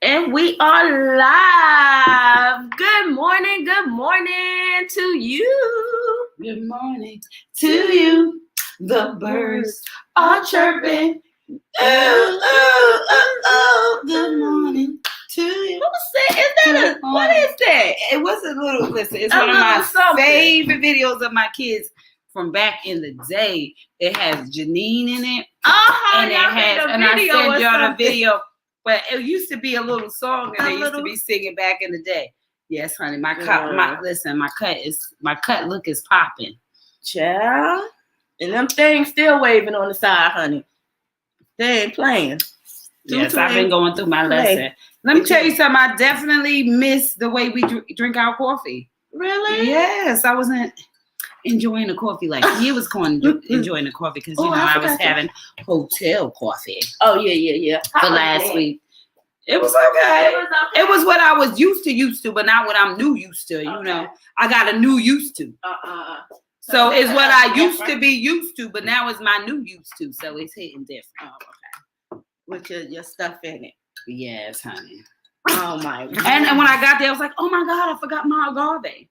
And we are live. Good morning to you. Good morning to you. The birds are chirping. Ooh, ooh, ooh, ooh. Good morning to you. What is that? It was a little, listen, it's A one of my little something. favorite videos of my kids from back in the day. It has Janine in it. And it has, and I sent y'all the video. But it used to be a little song that they used to be singing back in the day. Yes, honey. My cut look is popping. Child. And them things still waving on the side, honey. They ain't playing. Yes, I've been going through my lesson. Let me tell you something. I definitely miss the way we drink our coffee. Really? Yes, I wasn't enjoying the coffee like he was enjoying the coffee because I was having hotel coffee. Oh yeah. For last week. It was okay. It was what I was used to, but not what I'm new used to. You know, I got a new used to. So it's what I used to be used to, but now it's my new used to. So it's hitting different. Oh, okay. With your stuff in it. Yes, honey. Oh my God. And when I got there, I was like, oh my God, I forgot my agave.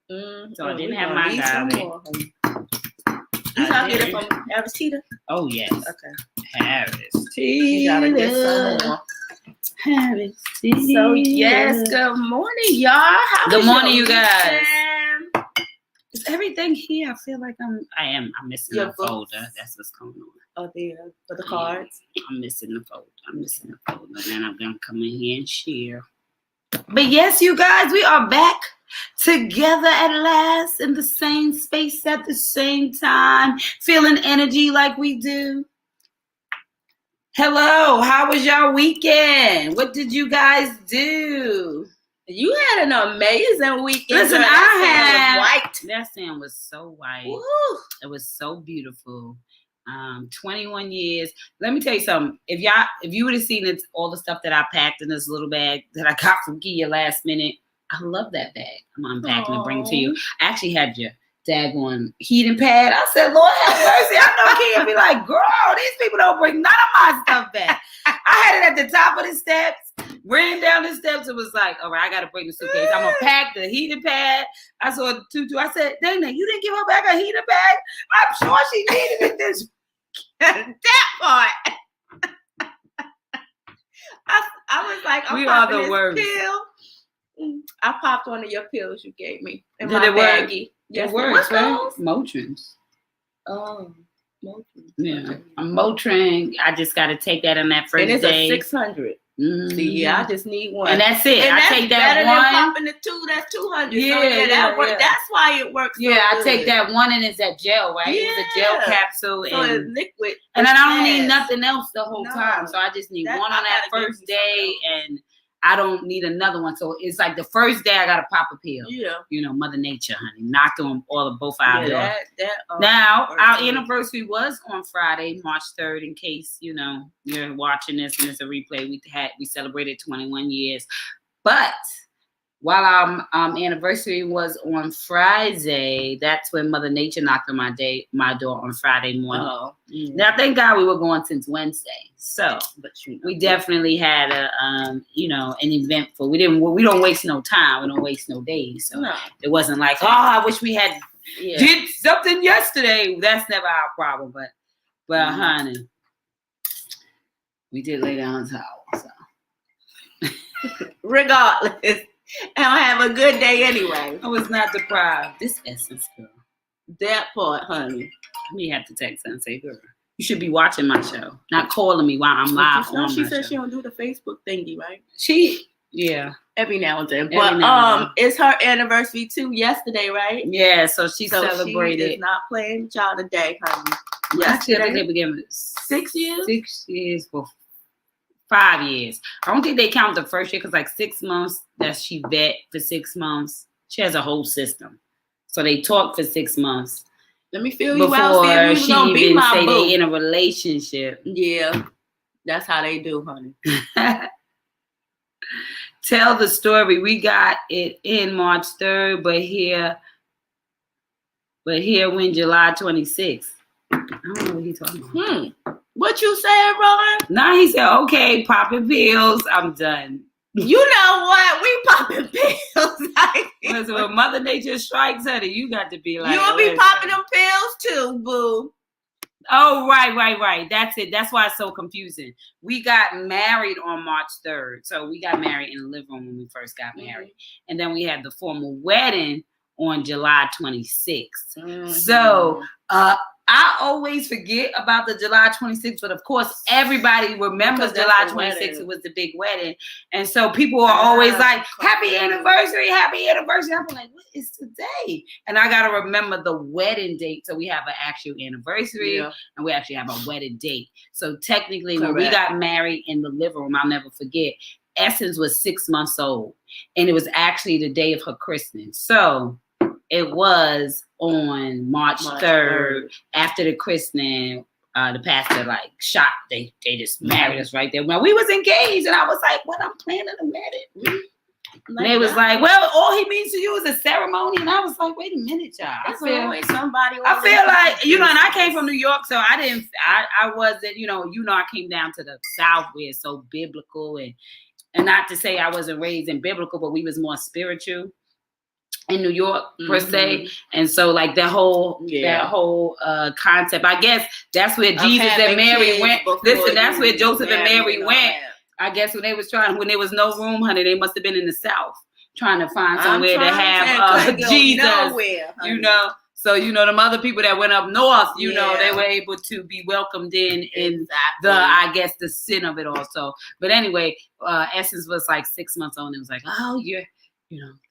So I didn't have my agave. You gotta get it from Harris Teeter? Oh yes. Okay. Harris Teeter. You gotta get some more. Harris Teeter. So yes, good morning, y'all. Good morning, you guys. Is everything here? I feel like I'm missing a folder. That's what's going on. Oh, there for the cards. I'm missing the folder. And then I'm gonna come in here and share. But yes, you guys, we are back together at last in the same space at the same time, feeling energy like we do. Hello, how was your weekend? What did you guys do? You had an amazing weekend. Listen, that sand was so white. Woo. It was so beautiful. 21 years. Let me tell you something. If you would have seen it, all the stuff that I packed in this little bag that I got from Kia last minute, I love that bag. I'm unpacking and bring to you. I actually had your daggone heating pad. I said, Lord have mercy. I know Kia be like, girl, these people don't bring none of my stuff back. I had it at the top of the steps. Ran down the steps. It was like, all right, I got to bring the suitcase. I'm going to pack the heating pad. I saw Tutu. I said, Dana, you didn't give her back a heating pad? I'm sure she needed it this that part. I was like, we are the worst. Pill. I popped one of your pills you gave me in my baggie. Yes, it works, right? Motrins. Oh, Motrin. Yeah, a Motrin. I just got to take that on that first day. And it's a 600. Mm-hmm. See, yeah, I just need one, and that's it. And I take that one. Than popping the two. That's 200. Yeah, so that works. That's why it works. Yeah, so I take that one, and it's that gel, right? Yeah. It's a gel capsule, so and it's liquid. And then I don't need nothing else the whole time. So I just need one on that first day, and I don't need another one. So it's like the first day I got to pop a pill. Yeah. You know, Mother Nature, honey. Knocked on both our doors. Now, our anniversary was on Friday, March 3rd, in case, you know, you're watching this and it's a replay. We celebrated 21 years. But while our anniversary was on Friday, that's when Mother Nature knocked on my door on Friday morning. Oh, yeah. Now, thank God we were going since Wednesday. So, we definitely had an eventful. We don't waste no time. We don't waste no days. So it wasn't like, I wish we had did something yesterday. That's never our problem. But honey, we did lay down the towel. So regardless. I'll have a good day anyway. I was not deprived. This Essence girl. That part, honey. We have to text her and say, girl, you should be watching my show. Not calling me while I'm live on my show. She said she don't do the Facebook thingy, right? Every now and then. But it's her anniversary too yesterday, right? Yeah, so she celebrated. She is not playing with y'all today, honey. Yesterday. I think they began 6 years? 6 years for 5 years. I don't think they count the first year because like 6 months that she vet for 6 months. She has a whole system. So they talk for 6 months. Let me feel you out. Before she even say they in a relationship. Yeah. That's how they do, honey. Tell the story. We got it in March 3rd, but here when July 26th. I don't know what he's talking about. What you said, Ron? Nah, he said, okay, popping pills. I'm done. You know what? We popping pills. Listen, when Mother Nature strikes, honey, you got to be like, You'll be popping them pills too, boo. Oh, right. That's it. That's why it's so confusing. We got married on March 3rd. So we got married in the living room when we first got married. And then we had the formal wedding on July 26th. So I always forget about the July 26th, but of course everybody remembers July 26th. It was the big wedding. And so people are always like, happy anniversary. I'm like, what is today? And I got to remember the wedding date. So we have an actual anniversary and we actually have a wedding date. So technically when we got married in the living room, I'll never forget, Essence was 6 months old and it was actually the day of her christening. So it was on March 3rd after the christening. The pastor like shot. They just married us right there. When we was engaged, and I was like, "What? I'm planning a wedding." And they was like, "Well, all he means to you is a ceremony." And I was like, "Wait a minute, y'all." I feel like, and I came from New York, so I wasn't, I came down to the South where it's so biblical, and not to say I wasn't raised in biblical, but we was more spiritual in New York per se. And so like that whole concept, I guess that's where Jesus and Mary went. Listen, that's where Joseph and Mary went. I guess when there was no room, honey, they must have been in the South trying to find somewhere to have Jesus, So, them other people that went up north, they were able to be welcomed in the sin of it also. But anyway, Essence was like 6 months old and it was like, oh,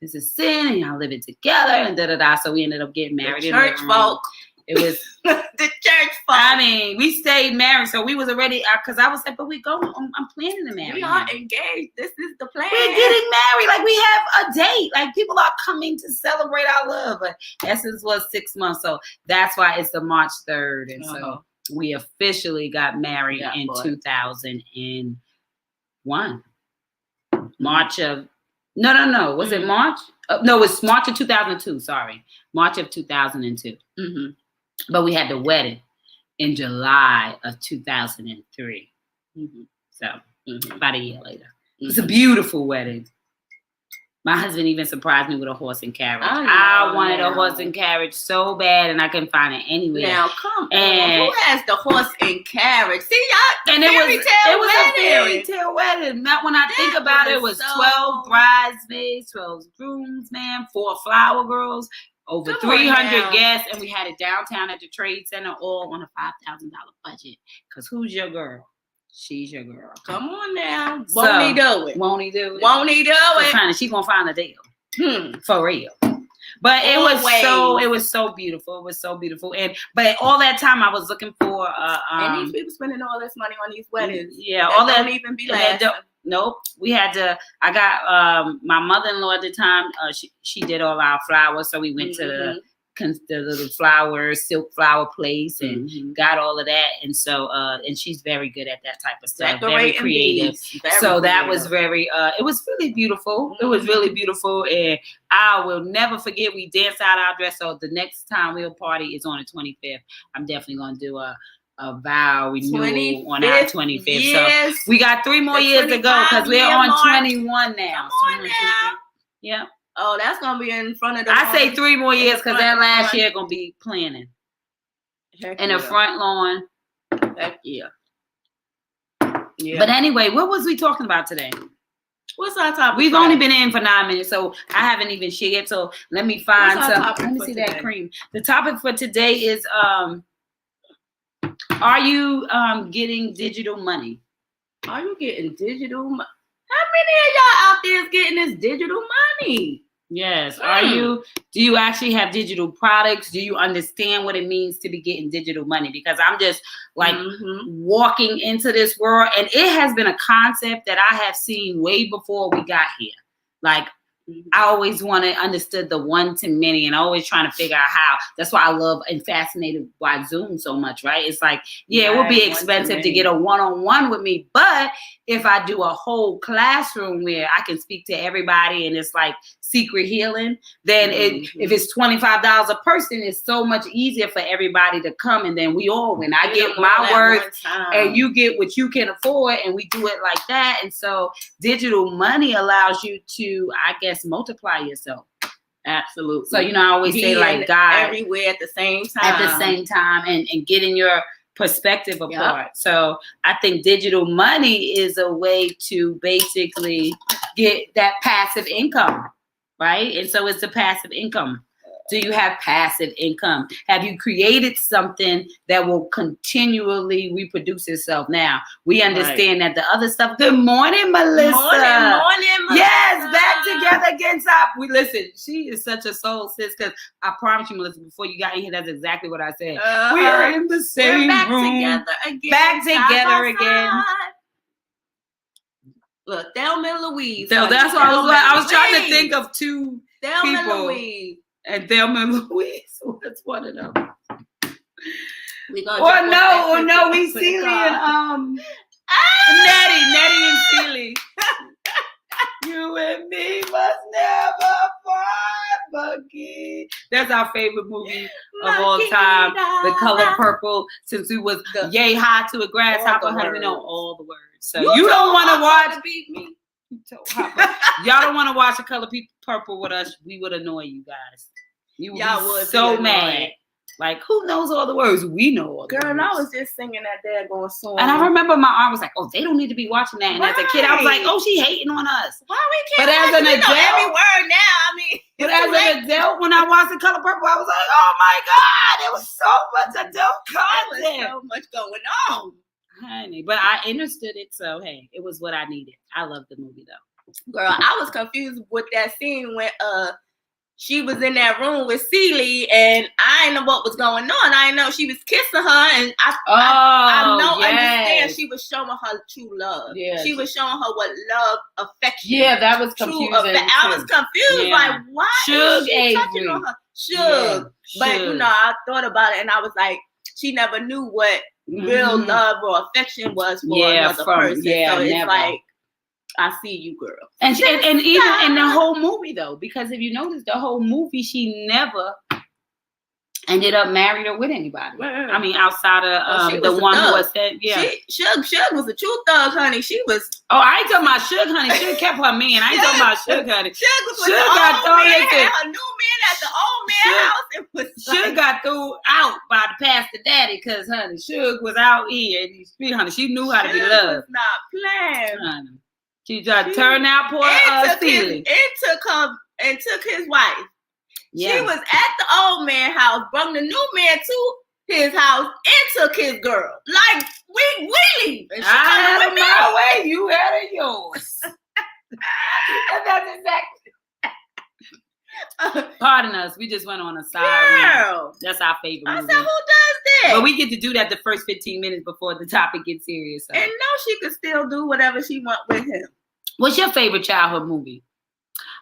this is sin and y'all living together and da-da-da. So we ended up getting married. The church folk. It was the church folk. I mean, we stayed married. So we was already, because I was like, but we going, I'm planning to marry. We are engaged. This is the plan. We're getting married. Like we have a date. Like people are coming to celebrate our love. But Essence was 6 months. So that's why it's the March 3rd. And so we officially got married in 2001. March of, no. Was it March? No, it was March of 2002. Sorry. March of 2002. But we had the wedding in July of 2003. So about a year later. It was a beautiful wedding. My husband even surprised me with a horse and carriage. I wanted a horse and carriage so bad, and I couldn't find it anywhere. Now, come on. Who has the horse and carriage? See, y'all, and it was a fairy tale wedding. Not when I think about it, it was 12 bridesmaids, 12 groomsmen, 4 flower girls, over 300 guests, and we had it downtown at the Trade Center, all on a $5,000 budget. Because who's your girl? She's your girl. Come on now. Won't he do it? Won't he do it? Won't he do it? She gonna find a deal. For real. But it was so beautiful. It was so beautiful. But all that time I was looking for and these people spending all this money on these weddings. Yeah, all that don't even be lasting. Nope. We had to. I got my mother-in-law at the time. She did all our flowers, so we went to the little silk flower place and got all of that. And so and she's very good at that type of stuff. Very creative. So that was very. It was really beautiful. It was really beautiful, and I will never forget. We danced out our dress. So the next time we'll party is on the 25th. I'm definitely gonna do a vow renewal on our 25th. Yes. So we got 3 more years to go because we're on 21 now. Come on now. Yeah. Oh, that's gonna be in front of the. I say 3 more years because that last year gonna be planning. In the front lawn. Heck yeah. But anyway, what was we talking about today? What's our topic? We've only been in for 9 minutes, so I haven't even shared. So let me find some. Let me see that cream. The topic for today is are you getting digital money? Are you getting digital money? How many of y'all out there is getting this digital money? Yes. Do you actually have digital products? Do you understand what it means to be getting digital money? Because I'm just like walking into this world, and it has been a concept that I have seen way before we got here. Like I always understood the one to many, and always trying to figure out how. That's why I love and fascinated by Zoom so much, right? It's like, yeah, it would be expensive to get a one-on-one with me, but if I do a whole classroom where I can speak to everybody and it's like secret healing, then if it's $25 a person, it's so much easier for everybody to come, and then we all win. I get my words and you get what you can afford, and we do it like that. And so digital money allows you to, I guess, multiply yourself. Absolutely. So, I always say, like, God everywhere at the same time. And getting your perspective apart. So I think digital money is a way to basically get that passive income, right? And so it's a passive income. Do you have passive income? Have you created something that will continually reproduce itself? Now, we understand that the other stuff. Good morning, Melissa. Morning, Melissa. Yes, back together again. We listen. She is such a soul sis, because I promise you, Melissa, before you got in here, that's exactly what I said. We are in the same room. Back together again. Look, Thelma and Louise. So that's why I was trying to think of two Thelma people. And Louise. And Thelma and Louise. What's one of them? Or no, we Celie and Nettie and Celie. You and me must never part, Bucky. That's our favorite movie of all time. The Color Purple. Since we was yay high to a grasshopper, honey, we know all the words. So you don't want to watch. Beat me. Y'all don't want to watch The Color Purple with us. We would annoy you guys. Y'all would so mad. Like, who knows all the words? We know all the words. Girl, I was just singing that daggone song. And I remember my aunt was like, oh, they don't need to be watching that. And as a kid, I was like, oh, she hating on us. Why we can't? But as an adult, every word now, I mean. But as an adult, when I watched The Color Purple, I was like, oh my God, there was so much adult content. There was so much going on. Honey, but I understood it. So, hey, it was what I needed. I loved the movie, though. Girl, I was confused with that scene when she was in that room with Celie, and I didn't know what was going on. I didn't know she was kissing her, and I understand she was showing her true love. Yeah. She was showing her what love, affection. Yeah, that was confusing. I was confused, like, why is she touching on her? But I thought about it, and I was like, she never knew what real love or affection was for another person. Yeah, so it's like, I see you, girl. And even in the whole movie, though, because if you notice, the whole movie, she never ended up married or with anybody. I mean, outside of the one who was said, Suge was a true thug, honey. She was. Oh, I ain't talking about Suge, honey. Suge kept her man. I ain't talking about Suge, honey. Suge was with the old man, her new man at the old man house. It was Suge got threw out by the pastor daddy, because, honey, Suge was out here in these streets, honey. She knew how to be loved. Was not playing, honey. She tried to turn out poor Celie. It took her and took his wife. Yeah. She was at the old man house, brought the new man to his house, and took his girl. Like, we leave. I had my way, you had it yours. And that's exactly. Pardon us, we just went on a side. Girl. That's our favorite movie. I said, who does that? But we get to do that the first 15 minutes before the topic gets serious. So. And now she could still do whatever she wants with him. What's your favorite childhood movie?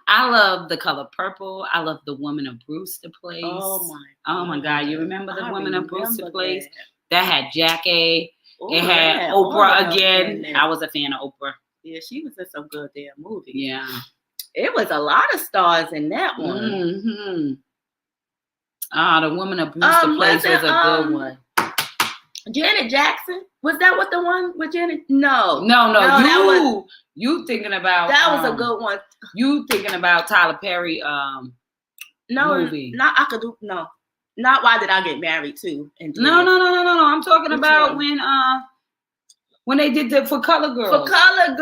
I love The Color Purple. I love The Woman of Brewster Place. Oh my God. You remember The Woman of Brewster Place? That had Jackie. It had Oprah again. I was a fan of Oprah. Yeah, she was in some good damn movie. Yeah. It was a lot of stars in that one. Mm-hmm. The Woman of Brewster Place was a good one. Janet Jackson? Was that what the one with Janet? No. You thinking about that was a good one. You thinking about Tyler Perry movie. Not Why Did I Get Married Too? No. I'm talking about when they did For Color Girls. For Color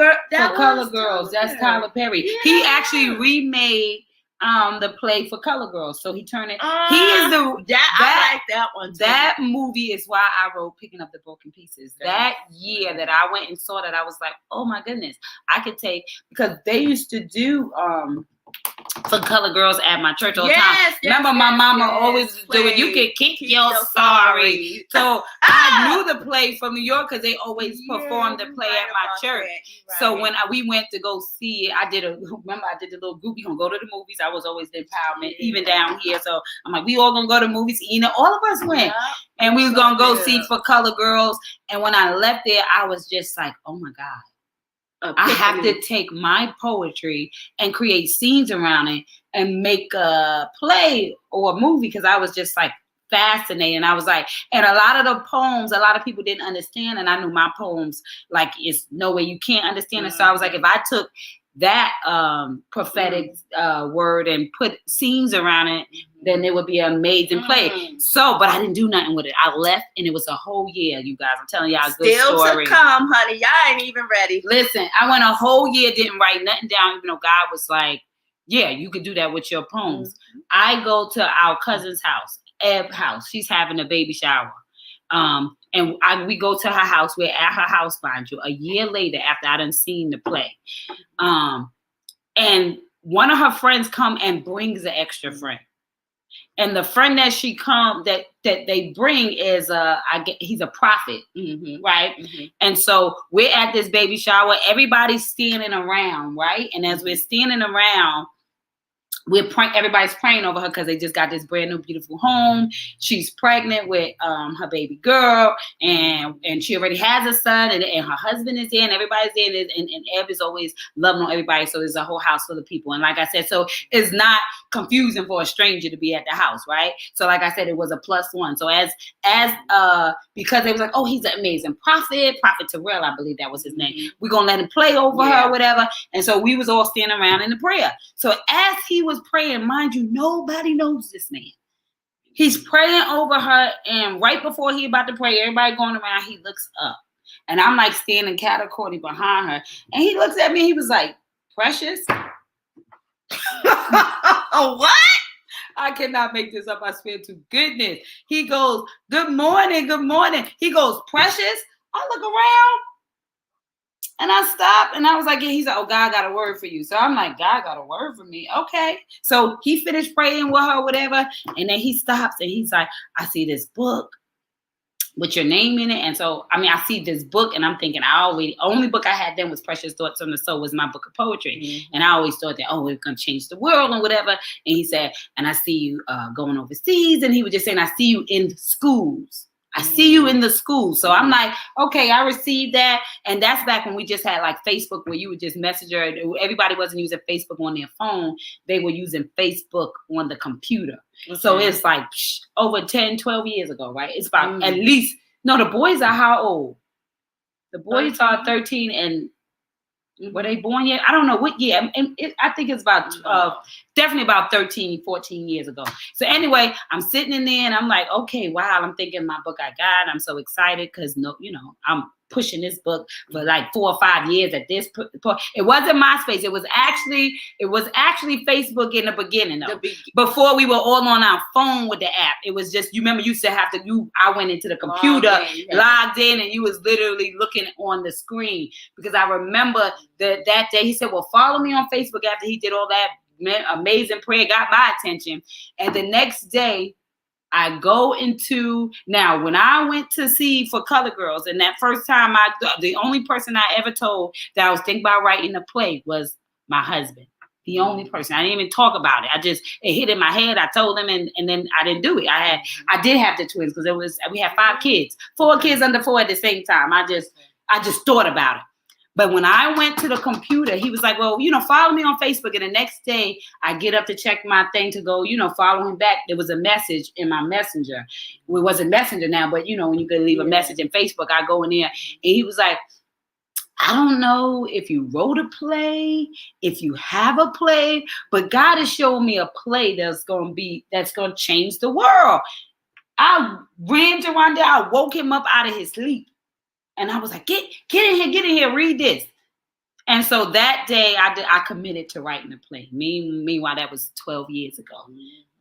Girls. That's Tyler Perry. Yeah. He actually remade the play For Color Girls. So he turned it. He is I like that one too. That movie is why I wrote Picking Up the Broken Pieces. That year that I went and saw that, I was like, oh my goodness, I could take, because they used to do for Color Girls at my church all the time. Remember, my mama always doing, you can keep your sorry. So I knew the play from New York because they always performed the play at my church. So when we went to go see it, I did the little group, we gonna go to the movies. I was always the empowerment, even down here. So I'm like, we all gonna go to movies. You know, all of us went. And we was gonna go see For Color Girls. And when I left there, I was just like, oh my God. I have to take my poetry and create scenes around it and make a play or a movie, because I was just like fascinated. And I was like, and a lot of the poems, a lot of people didn't understand. And I knew my poems, like, it's no way you can't understand it. So I was like, if I took that prophetic word and put scenes around it, then it would be an amazing play. So, but I didn't do nothing with it. I left, and it was a whole year, you guys. I'm telling y'all a good story. Still to come, honey. Y'all ain't even ready. Listen, I went a whole year, didn't write nothing down, even though God was like, yeah, you could do that with your poems. I go to our cousin's house, Ebb house. She's having a baby shower. And we go to her house. We're at her house, mind you, a year later after I done seen the play. And one of her friends come and brings an extra friend. And the friend that she come that they bring is he's a prophet, right? And so we're at this baby shower. Everybody's standing around, right? And as we're standing around, everybody's praying over her because they just got this brand new beautiful home. She's pregnant with her baby girl, and she already has a son, and her husband is there, and everybody's there, and Ebb is always loving on everybody. So there's a whole house full of people. And like I said, so it's not confusing for a stranger to be at the house, right? So like I said, it was a +1. So as because they was like, oh, he's an amazing Prophet Terrell, I believe that was his name. We're gonna let him play over her, whatever. And so we was all standing around in the prayer. So as he was praying, mind you, nobody knows this man. He's praying over her, and right before he about to pray, everybody going around, he looks up. And I'm like standing catty-corny behind her. And he looks at me, he was like, Precious? What? I cannot make this up, I swear to goodness. He goes, good morning, good morning. He goes, Precious? I look around. And I stopped, and I was like, yeah. He's like, oh, God got a word for you. So I'm like, God got a word for me. Okay. So he finished praying with her, whatever. And then he stops, and he's like, I see this book with your name in it. And so, I mean, I see this book, and I'm thinking, only book I had then was Precious Thoughts on the Soul, was my book of poetry. And I always thought that, oh, it's going to change the world and whatever. And he said, and I see you going overseas. And he was just saying, I see you in schools. I see you in the school. So I'm like, okay, I received that. And that's back when we just had like Facebook, where you would just message her. Everybody wasn't using Facebook on their phone. They were using Facebook on the computer. So it's like over 10, 12 years ago, right? It's about at least, no, the boys are how old? The boys are 13 and were they born yet? I don't know what year. I think it's about definitely about 13, 14 years ago. So anyway, I'm sitting in there and I'm like, okay, wow. I'm thinking my book I got. I'm so excited because I'm pushing this book for like 4 or 5 years at this point. It wasn't MySpace. It was actually Facebook in the beginning, though. Before we were all on our phone with the app. It was just, you remember, you used to have to, I went into the computer, logged in, and you was literally looking on the screen. Because I remember that day he said, well, follow me on Facebook. After he did all that amazing prayer, got my attention. And the next day, I go into, now when I went to see For Color Girls, and that first time the only person I ever told that I was thinking about writing a play was my husband. The only person. I didn't even talk about it. It hit in my head. I told him, and then I didn't do it. I did have the twins because we had 5 kids, 4 kids under 4 at the same time. I just thought about it. But when I went to the computer, he was like, well, follow me on Facebook. And the next day I get up to check my thing to go, follow him back. There was a message in my messenger. It wasn't Messenger now, but when you could leave a message in Facebook, I go in there, and he was like, I don't know if you wrote a play, if you have a play, but God has shown me a play that's going to change the world. I ran to Rondell. I woke him up out of his sleep. And I was like, get in here, read this. And so that day I committed to writing a play. Meanwhile, that was 12 years ago.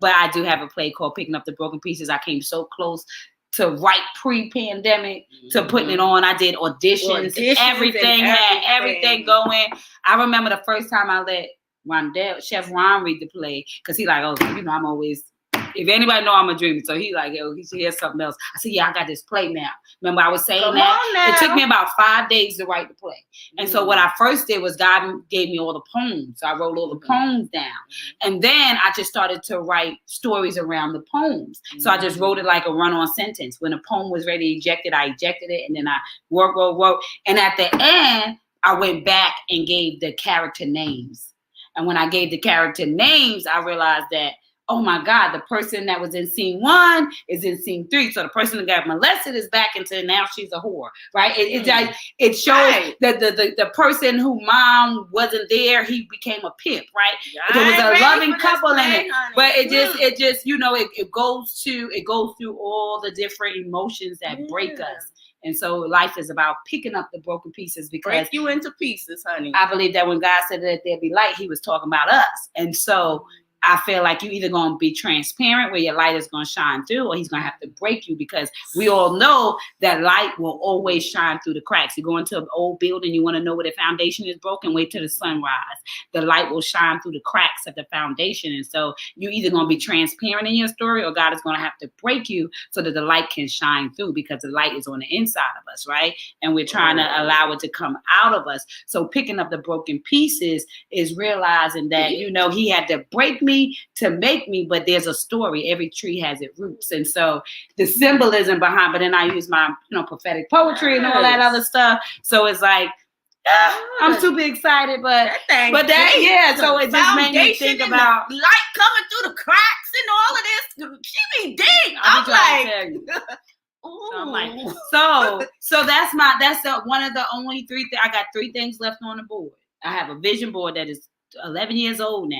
But I do have a play called Picking Up the Broken Pieces. I came so close to write pre-pandemic to putting it on. I did auditions everything, had everything going. I remember the first time I let Rondell, Chef Ron read the play because he like, oh, you know, I'm always. If anybody know I'm a dreamer, so he like, yo, he should hear something else. I said, yeah, I got this play now. Remember I was saying that? It took me about 5 days to write the play. And so what I first did was God gave me all the poems. So I wrote all the poems down. And then I just started to write stories around the poems. So I just wrote it like a run-on sentence. When a poem was ready to eject it, I ejected it. And then I wrote. And at the end, I went back and gave the character names. And when I gave the character names, I realized that, oh my God, the person that was in scene 1 is in scene 3. So the person that got molested is back into now she's a whore, right? It shows that the person who mom wasn't there, he became a pimp, right? There was a loving couple in it, but it just you know it goes through all the different emotions that break us. And so life is about picking up the broken pieces because break you into pieces, honey. I believe that when God said that there'd be light, he was talking about us. And so I feel like you either going to be transparent where your light is going to shine through, or he's going to have to break you, because we all know that light will always shine through the cracks. You go into an old building, you want to know where the foundation is broken, wait till the sun rise. The light will shine through the cracks of the foundation. And so you either going to be transparent in your story, or God is going to have to break you so that the light can shine through, because the light is on the inside of us, right? And we're trying to allow it to come out of us. So picking up the broken pieces is realizing that, you know, he had to break me to make me, but there's a story. Every tree has its roots. And so the symbolism behind, but then I use my, you know, prophetic poetry and all that other stuff. So it's like, I'm super excited, but so it just made me think about light coming through the cracks and all of this. She be deep. So that's one of the only 3 things. I got 3 things left on the board. I have a vision board that is 11 years old now,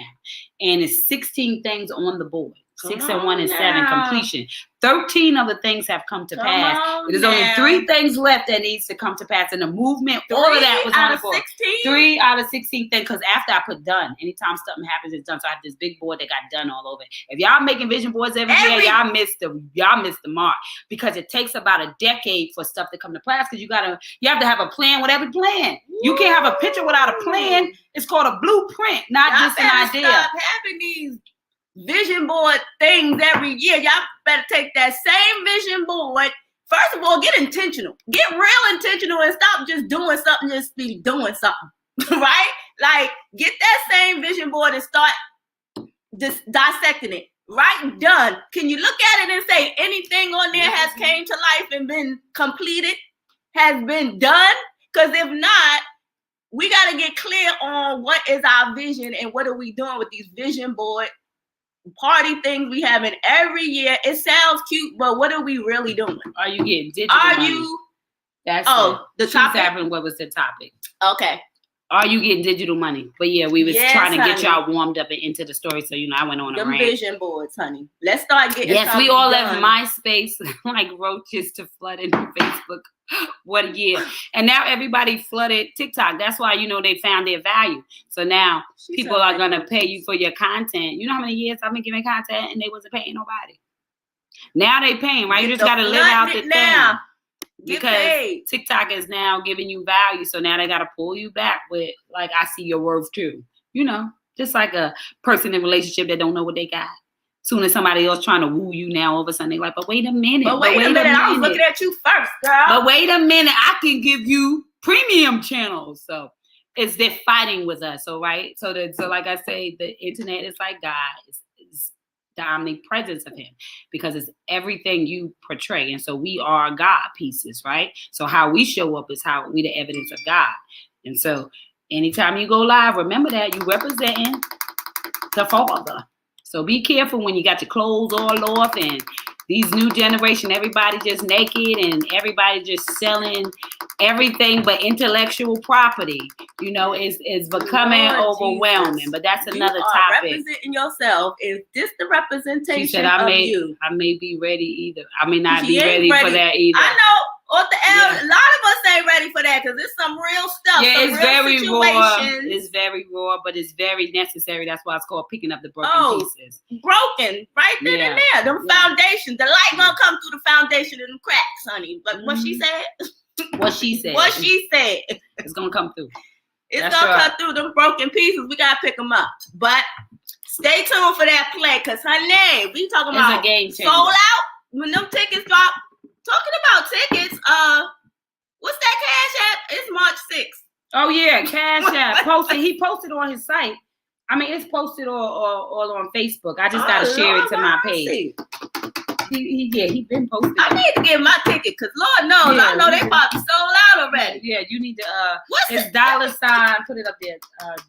and it's 16 things on the board. 6 and 1 and 7 completion. 13 of the things have come to pass. There's only 3 things left that needs to come to pass in the movement. All of that was on the board. 3 out of 16 things, because after I put done, anytime something happens, it's done. So I have this big board that got done all over it. If y'all making vision boards every year, y'all missed the mark, because it takes about a decade for stuff to come to pass, because you have to have a plan with every plan. You can't have a picture without a plan. It's called a blueprint, not just an idea. Stop having these vision board things every year. Y'all better take that same vision board. First of all, get intentional. Get real intentional and stop just doing something, just be doing something. Right? Like, get that same vision board and start just dissecting it. Right? Done. Can you look at it and say anything on there has came to life and been completed? Has been done? Because if not, we got to get clear on what is our vision and what are we doing with these vision board party things we have in every year. It sounds cute, but what are we really doing? Are you getting digital money? That's the topic. What was the topic? Okay. Are you getting digital money? But yeah, we was trying to get y'all warmed up and into the story. So, you know, I went on a rant. Vision boards, honey. Let's start getting. Yes, we all left MySpace like roaches to flood into Facebook. What a year. And now everybody flooded TikTok. That's why, you know, they found their value. So now people are going to pay you for your content. You know how many years I've been giving content and they wasn't paying nobody. Now they paying, right? You just got to live out the thing. Because TikTok is now giving you value. So now they got to pull you back with, like, I see your worth too. You know, just like a person in a relationship that don't know what they got. Soon as somebody else trying to woo you now, all of a sudden they're like, but wait a minute. But wait a minute. I was looking at you first, girl. But wait a minute. I can give you premium channels. So they're fighting with us. So, right. So like I say, the internet is like God. It's the omnipresence of him, because it's everything you portray. And so we are God pieces, right? So how we show up is how we the evidence of God. And so anytime you go live, remember that you representing the Father. So be careful when you got your clothes all off and these new generation, everybody just naked and everybody just selling everything but intellectual property, you know, is becoming overwhelming. Jesus. But that's another topic. Representing yourself. Is this the representation she said, you? I may be ready either. I may not be ready for that either. I know. A lot of us ain't ready for that, because it's some real stuff. Yeah, it's very raw. It's very raw, but it's very necessary. That's why it's called picking up the broken pieces. Broken, right then and there. Them foundations. The light gonna come through the foundation and the cracks, honey. But what she said? What she said. What she said. It's gonna come through. It's gonna cut through them broken pieces. We gotta pick them up. But stay tuned for that play, cause honey, we talking about a game changer. Sold out when them tickets drop. Talking about tickets, what's that Cash App? It's March 6th. Oh yeah, Cash App posted. He posted on his site. I mean, it's posted all on Facebook. I just gotta share it to my page. He been posted. I need to get my ticket because Lord knows I know they probably sold out already. Yeah, you need to. It's $. Put it up there.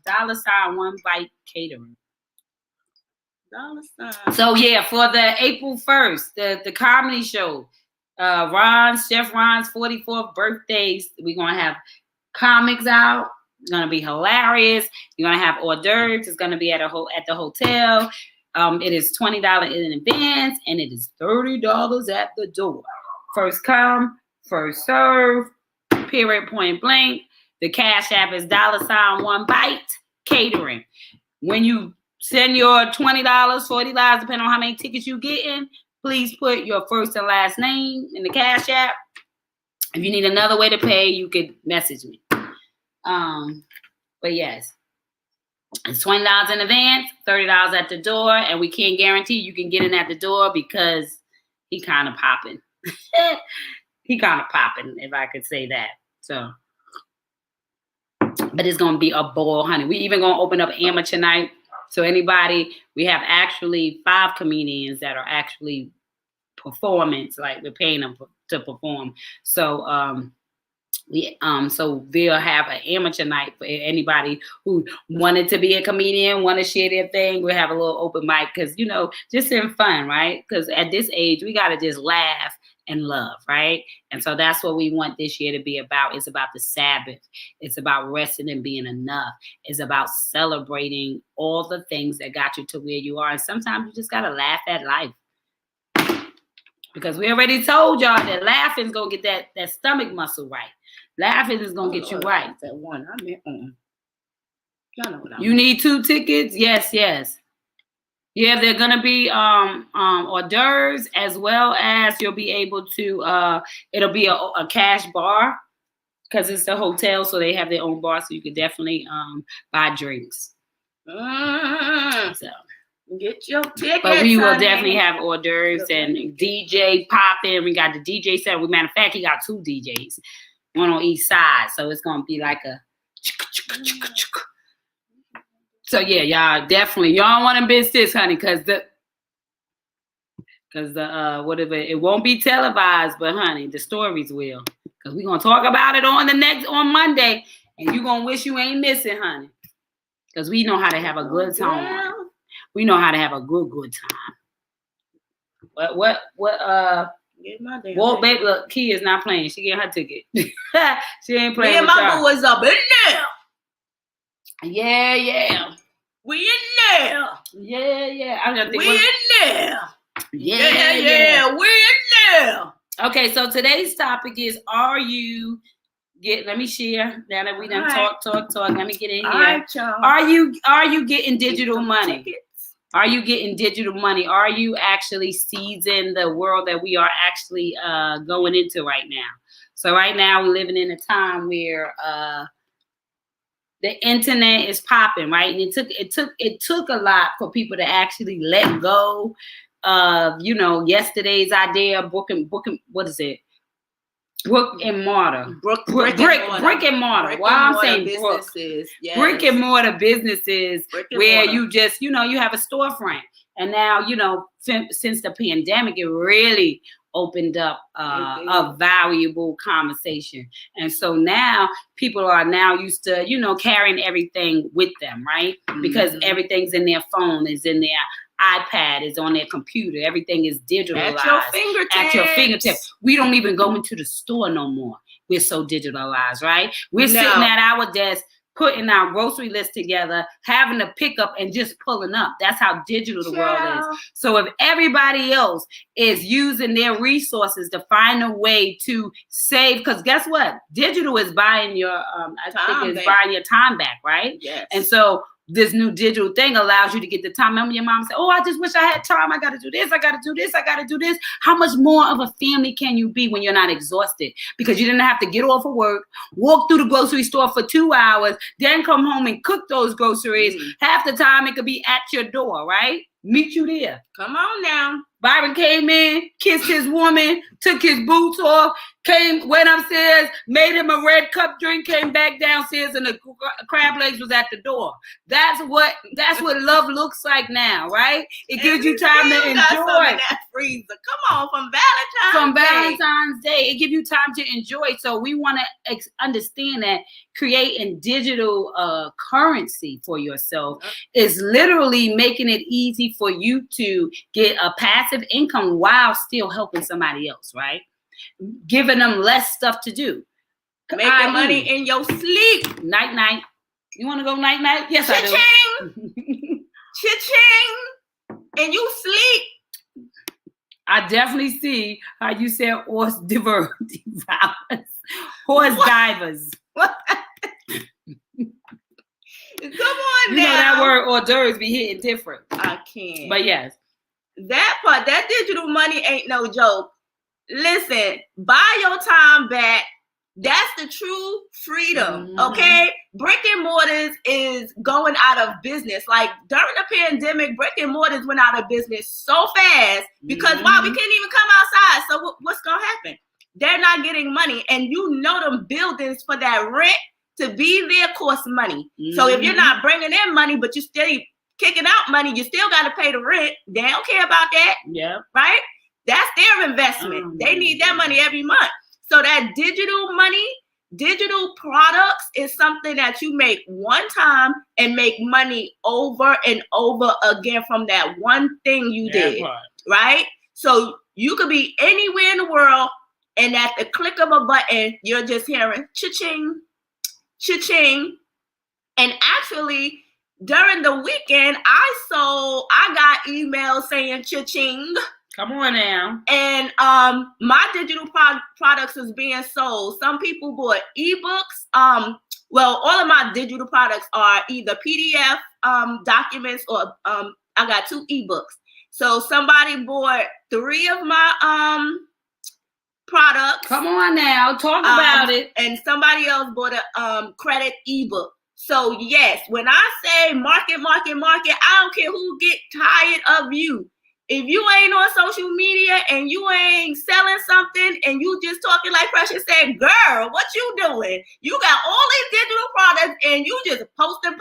$. One Bite Catering. $. So yeah, for the April 1st, the comedy show, Chef Ron's 44th birthday. We're gonna have comics out. It's gonna be hilarious. You're gonna have hors d'oeuvres. It's gonna be at the hotel. It is $20 in advance, and it is $30 at the door. First come, first serve. Period. Point blank. The Cash App is $. One Bite Catering. When you send your $20, $40, depending on how many tickets you get in, please put your first and last name in the Cash App. If you need another way to pay, you could message me. But yes, it's $20 in advance, $30 at the door, and we can't guarantee you can get in at the door because he kind of popping. He kind of popping, if I could say that. So, but it's gonna be a ball, honey. We even gonna open up amateur night. So anybody, we have actually 5 comedians that are actually performance, like we're paying them to perform. So so we'll have an amateur night for anybody who wanted to be a comedian, want to share their thing. We'll have a little open mic because, just in fun, right? Because at this age, we got to just laugh and love, right? And so that's what we want this year to be about. It's about the Sabbath. It's about resting and being enough. It's about celebrating all the things that got you to where you are. And sometimes you just got to laugh at life. Because we already told y'all that laughing is going to get that stomach muscle right. Laughing is going to get you right. That one. I mean, y'all know what you need 2 tickets? Yes. Yeah, they're going to be hors d'oeuvres, as well as you'll be able to, it'll be a cash bar because it's the hotel, so they have their own bar, so you could definitely buy drinks. So. Get your tickets. But we will definitely have hors d'oeuvres and DJ popping. We got the DJ set. Matter of fact, he got 2 DJs, one on each side. So it's gonna be like a. So yeah, y'all definitely y'all want to miss this, honey, because the whatever, it won't be televised, but honey, the stories will, because we're gonna talk about it on Monday, and you gonna wish you ain't missing, honey, because we know how to have a good time. Yeah. We know how to have a good time. What? Get my damn well, baby, look, Key is not playing. She getting her ticket. She ain't playing. Me and my boo was up in there. Yeah. We in there. Yeah. We in there. Yeah. We in there. Okay, so today's topic is: let me share. Now that we done talk. Let me get in here. All right, y'all. Are you getting digital money? Tickets. Are you getting digital money? Are you actually seizing the world that we are actually going into right now? So right now we're living in a time where the internet is popping, right? And it took a lot for people to actually let go of, yesterday's idea of booking. What is it? Brick and mortar. Brick and mortar. Why I'm saying businesses. Yes. Brick and mortar businesses where you just, you have a storefront. And now, since the pandemic, it really opened up a valuable conversation. And so now people are now used to, carrying everything with them, right? Mm-hmm. Because everything's in their phone, is in their iPad, is on their computer. Everything is digitalized. At your fingertips. We don't even go into the store no more. We're so digitalized, right? We're sitting at our desk, putting our grocery list together, having a pickup and just pulling up. That's how digital the world is. So if everybody else is using their resources to find a way to save, because guess what? Digital is buying your, buying your time back, right? Yes. And so this new digital thing allows you to get the time. Remember your mom said, oh, I just wish I had time. I got to do this. I got to do this. I got to do this. How much more of a family can you be when you're not exhausted? Because you didn't have to get off of work, walk through the grocery store for 2 hours, then come home and cook those groceries. Half the time it could be at your door, right? Meet you there. Come on now. Byron came in, kissed his woman, took his boots off, went upstairs, made him a red cup drink, came back downstairs, and the crab legs was at the door. That's what love looks like now, right? It gives you time to enjoy. That freezer. Come on, from Valentine's Day. It gives you time to enjoy. So we want to understand that creating digital currency for yourself is literally making it easy for you to get a passive income while still helping somebody else, right? Giving them less stuff to do. Making money in your sleep. Night. You want to go night? Yes, Cha-ching. I do. Cha-ching. And you sleep. I definitely see how you said horse divers. Horse divers. What? Come on now. You know that word hors d'oeuvres be hitting different. I can't. But yes. That part, that digital money ain't no joke. Listen, buy your time back. That's the true freedom, okay? Brick and mortars is going out of business. Like during the pandemic, brick and mortars went out of business so fast because we can't even come outside. So what's going to happen? They're not getting money. And you know them buildings for that rent to be there costs money. So if you're not bringing in money, but you still kicking out money, you still got to pay the rent. They don't care about that. Yeah. Right? That's their investment. They need that money every month. So that digital money, digital products is something that you make one time and make money over and over again from that one thing you did. Right? So you could be anywhere in the world and at the click of a button, you're just hearing cha-ching, cha-ching. And actually, during the weekend, I got emails saying cha-ching. Come on now. And my digital products is being sold. Some people bought ebooks. Well, all of my digital products are either PDF documents or I got 2 ebooks. So somebody bought 3 of my products. Come on now, talk about it. And somebody else bought a credit ebook. So yes, when I say market, I don't care who get tired of you. If you ain't on social media and you ain't selling something and you just talking like Precious said, girl, what you doing? You got all these digital products and you just posting,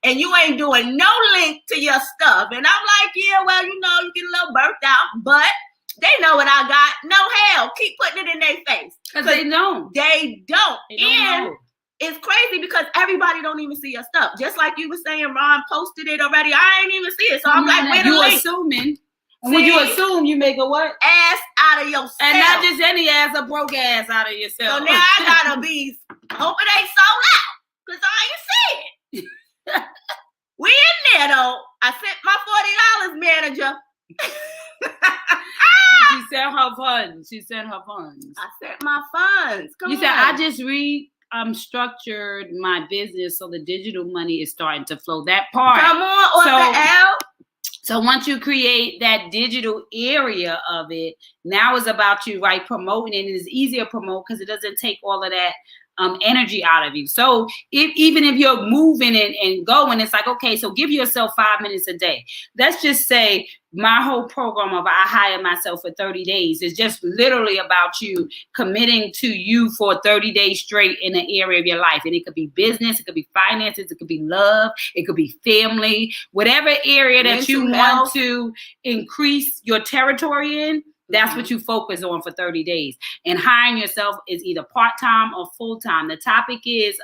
and you ain't doing no link to your stuff. And I'm like, yeah, well, you know, you get a little burnt out, but they know what I got. No hell, keep putting it in their face. Because they don't. They don't. They don't know. It's crazy because everybody don't even see your stuff. Just like you were saying, Ron posted it already. I ain't even see it. So I'm like, where the link? You assuming. And when you assume, you make a what? Ass out of yourself. And not just any ass, a broke ass out of yourself. So now I gotta be, hope it ain't sold out. Because I ain't see it. We in there though. I sent my $40, manager. She sent her funds. I sent my funds. Come on. You said, I just structured my business so the digital money is starting to flow. That part. Come on, So once you create that digital area of it, now it's about you, right, promoting it. And it's easier to promote because it doesn't take all of that energy out of you. So even if you're moving and going, it's like, okay, so give yourself 5 minutes a day. Let's just say my whole program of I Hire Myself for 30 days is just literally about you committing to you for 30 days straight in an area of your life. And it could be business, it could be finances, it could be love, it could be family, whatever area that you want to increase your territory in. That's what you focus on for 30 days. And hiring yourself is either part-time or full-time. The topic is,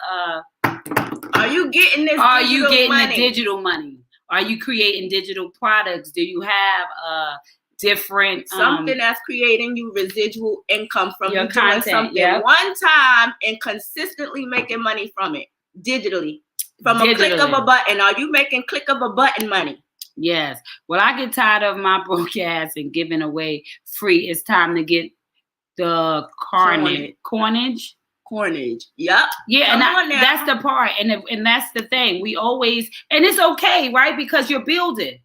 are you getting this? Are you getting the digital money? Are you creating digital products? Do you have different something that's creating you residual income from your you content, doing something one time and consistently making money from it digitally? From a click of a button. Are you making click of a button money? Yes. Well, I get tired of my broadcast and giving away free. It's time to get the coinage. Cornage. Yep. Yeah, and that's the part. And that's the thing. We always, and it's okay, right? Because you're building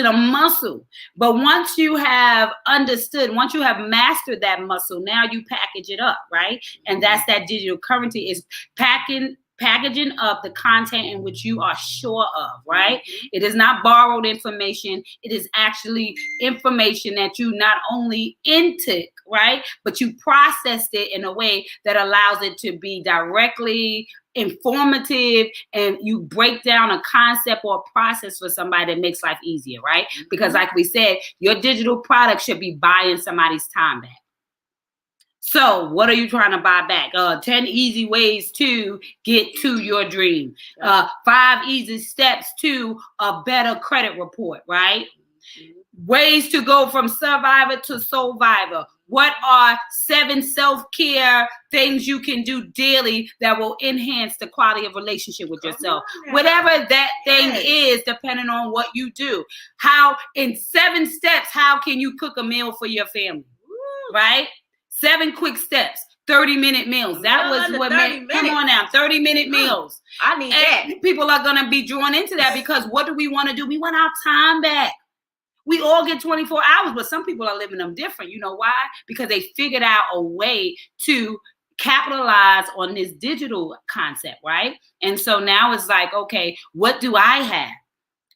a muscle. But once you have understood, once you have mastered that muscle, now you package it up, right? And that's that digital currency, is packaging up the content in which you are sure of, right? It is not borrowed information. It is actually information that you not only intake, right, but you processed it in a way that allows it to be directly informative, and you break down a concept or a process for somebody that makes life easier, right? Because like we said, your digital product should be buying somebody's time back. So what are you trying to buy back? 10 easy ways to get to your dream. 5 easy steps to a better credit report, right? Ways to go from survivor to survivor. What are 7 self-care things you can do daily that will enhance the quality of relationship with yourself? Whatever that thing is, depending on what you do. How, in 7 steps, how can you cook a meal for your family? Right? 7 quick steps. 30-minute meals. That was what made, come on now, 30-minute meals. I need that. People are going to be drawn into that, because what do we want to do? We want our time back. We all get 24 hours, but some people are living them different. You know why? Because they figured out a way to capitalize on this digital concept, right? And so now it's like, okay, what do I have?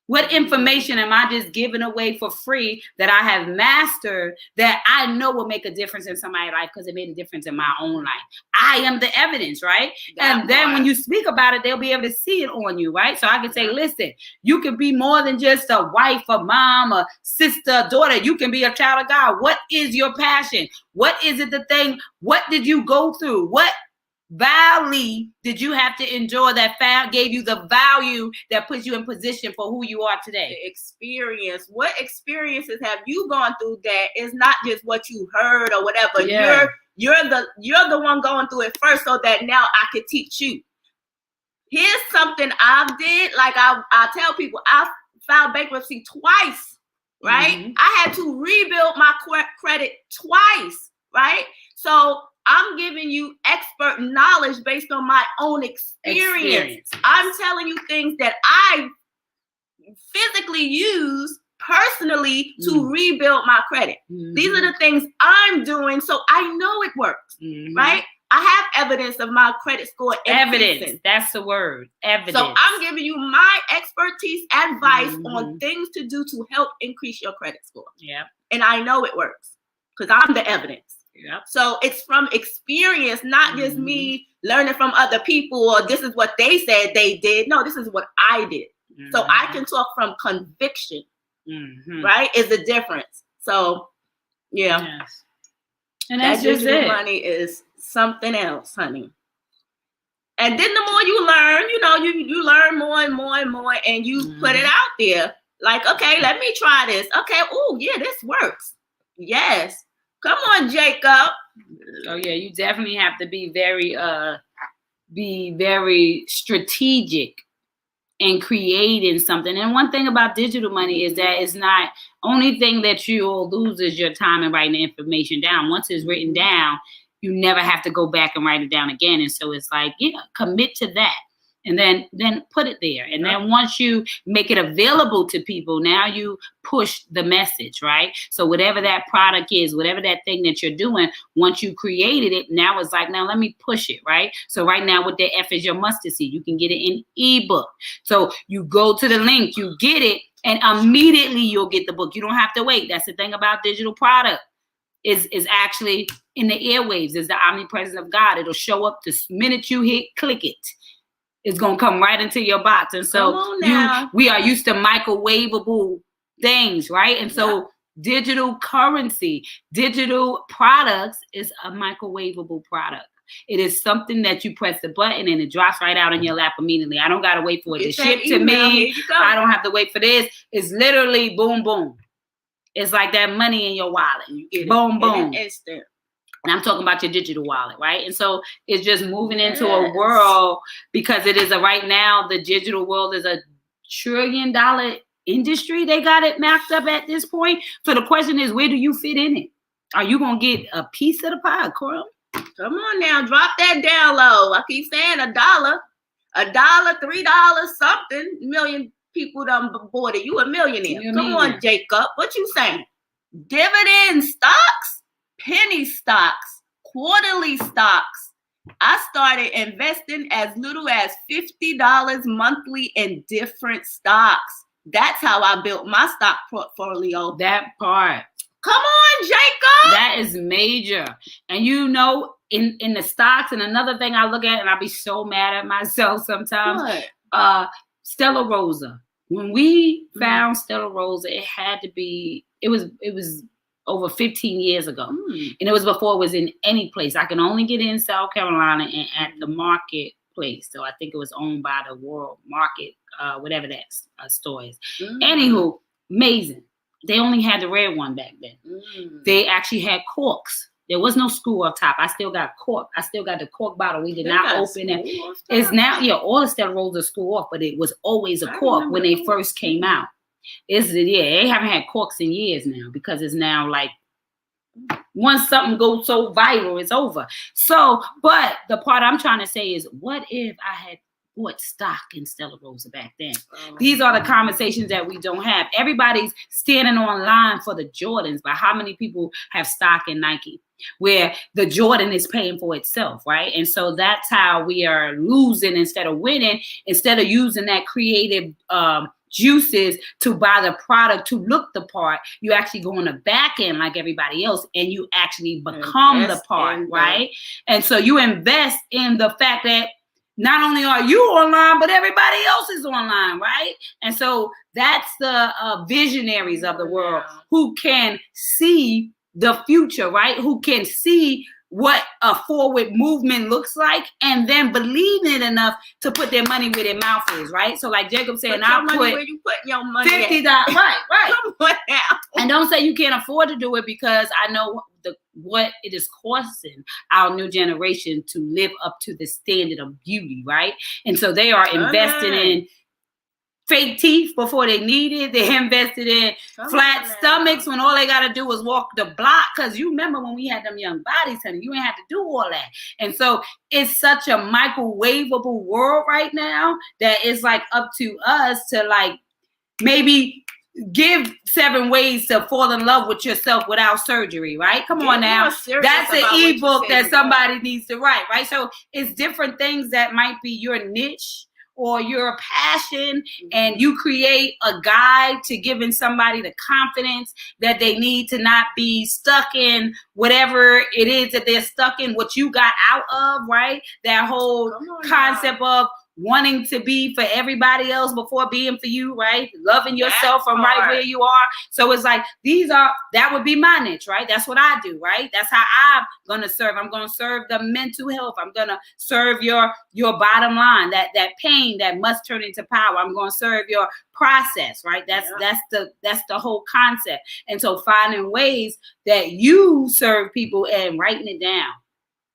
What information am I just giving away for free that I have mastered that I know will make a difference in somebody's life because it made a difference in my own life? I am the evidence, right? And then when you speak about it, they'll be able to see it on you, right? So I can say, listen, you can be more than just a wife, a mom, a sister, a daughter. You can be a child of God. What is your passion? What is it the thing? What did you go through? What valley did you have to endure that gave you the value that puts you in position for who you are today? The experience. What experiences have you gone through that is not just what you heard or whatever? Yeah. You're the one going through it first, so that now I could teach you. Here's something I did. Like I tell people, I filed bankruptcy twice, right? I had to rebuild my credit twice, right? So I'm giving you expert knowledge based on my own experience. I'm telling you things that I physically use personally to rebuild my credit. These are the things I'm doing, so I know it works, right? I have evidence of my credit score. Evidence. That's the word. Evidence. So I'm giving you my expertise, advice on things to do to help increase your credit score. Yeah. And I know it works because I'm the evidence. Yep. So it's from experience, not just me learning from other people or this is what they said they did. No, this is what I did. So I can talk from conviction, right? Is the difference. So, yeah. Yes. And that's that just digital it. money is something else, honey. And then the more you learn, you learn more and more and more, and you put it out there. Like, okay, let me try this. Okay, oh yeah, this works. Yes. Come on, Jacob. Oh yeah, you definitely have to be very strategic in creating something. And one thing about digital money is that it's not only thing that you'll lose is your time in writing the information down. Once it's written down, you never have to go back and write it down again. And so it's like, commit to that. And then put it there. And then once you make it available to people, now you push the message, right? So whatever that product is, whatever that thing that you're doing, once you created it, now it's like, now let me push it, right? So right now what the F is your mustard seed. You can get it in ebook. So you go to the link, you get it, and immediately you'll get the book. You don't have to wait. That's the thing about digital product. Is actually in the airwaves, is the omnipresence of God. It'll show up the minute you click it. It's going to come right into your box. And so we are used to microwavable things, right? And so digital currency, digital products is a microwavable product. It is something that you press the button and it drops right out in your lap immediately. I don't got to wait for it to ship to me. I don't have to wait for this. It's literally boom, boom. It's like that money in your wallet. You get boom, boom. Instant. And I'm talking about your digital wallet, right? And so it's just moving into a world, because it is right now, the digital world is $1 trillion industry. They got it mapped up at this point. So the question is, where do you fit in it? Are you going to get a piece of the pie, Coral? Come on now, drop that down low. I keep saying $1, $3, something. Million people done bought it. You a millionaire. Come on, Jacob. What you saying? Dividend stocks, penny stocks, quarterly stocks. I started investing as little as $50 monthly in different stocks. That's how I built my stock portfolio. That part. Come on, Jacob. That is major. And you know, in the stocks, and another thing I look at, and I'll be so mad at myself sometimes. What? Stella Rosa. When we found Stella Rosa, it was over 15 years ago. And it was before it was in any place. I can only get in South Carolina and at the marketplace. So I think it was owned by the World Market, whatever that store is. Anywho, amazing. They only had the red one back then. They actually had corks. There was no screw up top. I still got cork. I still got the cork bottle. We did not open it. It's now, all the Stella Rosa screw off, but it was always a cork when they first came out. They haven't had corks in years now because it's now like once something goes so viral, it's over. So, but the part I'm trying to say is, what if I had bought stock in Stella Rosa back then? These are the conversations that we don't have. Everybody's standing online for the Jordans, but how many people have stock in Nike, where the Jordan is paying for itself, right? And so that's how we are losing instead of winning. Instead of using that creative juices to buy the product to look the part, you actually go on the back end like everybody else, and you actually become the part, right? And so you invest in the fact that not only are you online, but everybody else is online, right? And so that's the visionaries of the world who can see the future, right? Who can see what a forward movement looks like and then believe it enough to put their money where their mouth is, right? So like Jacob said, I'll put where you put your money $50. Right. Come on now. And don't say you can't afford to do it, because I know what it is costing our new generation to live up to the standard of beauty, right? And so they are investing in fake teeth before they need it. They invested in flat stomachs when all they got to do was walk the block. Because you remember when we had them young bodies, honey, you ain't had to do all that. And so it's such a microwavable world right now that it's like up to us to like maybe give 7 ways to fall in love with yourself without surgery, right? Come on now. That's an ebook that somebody needs to write, right? So it's different things that might be your niche or your passion, and you create a guide to giving somebody the confidence that they need to not be stuck in whatever it is that they're stuck in, what you got out of, right? That whole concept of wanting to be for everybody else before being for you, right? Loving yourself from right where you are. So it's like, that would be my niche, right? That's what I do, right? That's how I'm going to serve. I'm going to serve the mental health. I'm going to serve your bottom line, that pain that must turn into power. I'm going to serve your process, right? That's the whole concept. And so finding ways that you serve people and writing it down.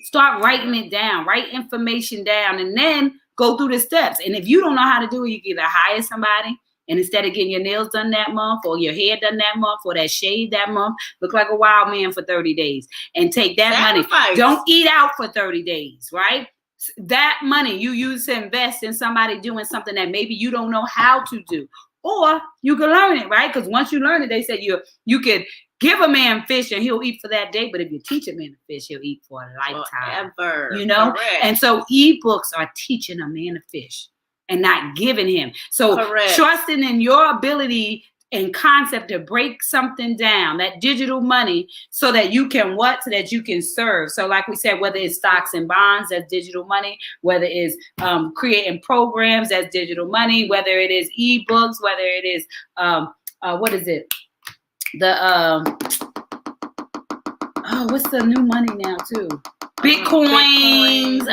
Start writing it down, write information down, and then go through the steps. And if you don't know how to do it, you can either hire somebody, and instead of getting your nails done that month or your hair done that month or that shave that month, look like a wild man for 30 days and take that money. Don't eat out for 30 days, right? That money you use to invest in somebody doing something that maybe you don't know how to do. Or you can learn it, right? Because once you learn it, they said you could give a man fish and he'll eat for that day. But if you teach a man to fish, he'll eat for a lifetime. Forever. You know? Correct. And so ebooks are teaching a man to fish and not giving him. So trusting in your ability and concept to break something down, that digital money, so that you can so that you can serve. So like we said, whether it's stocks and bonds, that's digital money, whether it's creating programs, that's digital money, whether it is ebooks, whether it is what is it? What's the new money now too? Bitcoins,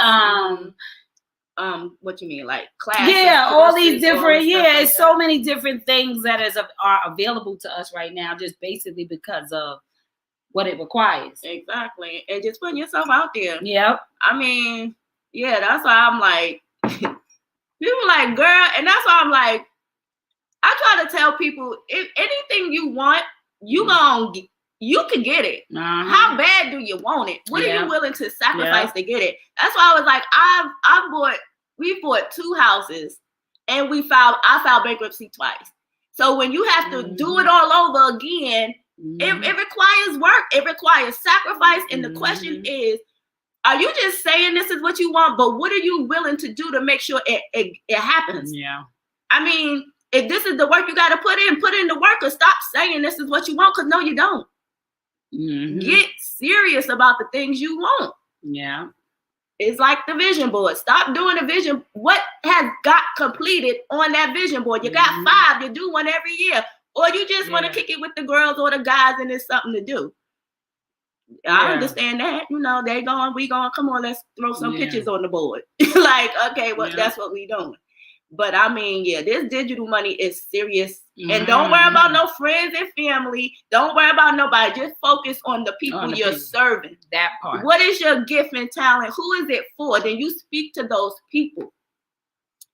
what you mean, like classes? Yeah, all these different, it's so many different things that are available to us right now, just basically because of what it requires. Exactly. And just putting yourself out there. Yep. I mean, yeah, that's why I'm like, people like, girl, and that's why I'm like, I try to tell people, if anything you want, you gonna you can get it. How bad do you want it? What are you willing to sacrifice to get it? That's why I was like, we bought 2 houses, and I filed bankruptcy twice. So when you have to do it all over again, it requires work. It requires sacrifice. And the question is, are you just saying this is what you want, but what are you willing to do to make sure it happens? Yeah. I mean, if this is the work you got to put in the work, or stop saying this is what you want, because no, you don't. Get serious about the things you want. Yeah. It's like the vision board. Stop doing a vision. What has got completed on that vision board? You got 5. You do one every year. Or you just want to kick it with the girls or the guys and it's something to do. I understand that. You know, we going, come on, let's throw some pictures on the board. Like, okay, well, that's what we doing. But I mean, this digital money is serious. And don't worry about no friends and family. Don't worry about nobody. Just focus on the people you're serving. That part. What is your gift and talent? Who is it for? Then you speak to those people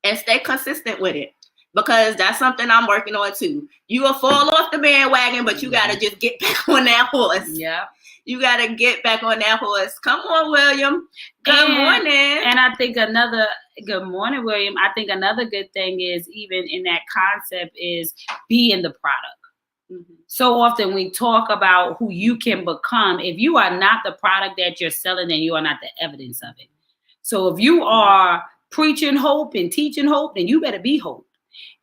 and stay consistent with it. Because that's something I'm working on too. You will fall off the bandwagon, but you got to just get back on that horse. Yeah. You got to get back on that horse. Come on, William. Good morning. And I think good morning, William. I think another good thing is, even in that concept, is be in the product. So often we talk about who you can become. If you are not the product that you're selling, then you are not the evidence of it. So if you are preaching hope and teaching hope, then you better be hope.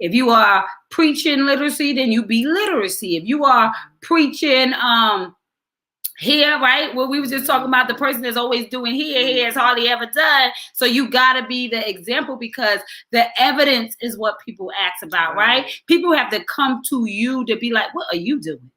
If you are preaching literacy, then you be literacy. If you are preaching here, right? Well, we were just talking about the person that's always doing here has hardly ever done. So you got to be the example, because the evidence is what people ask about, right? People have to come to you to be like, what are you doing?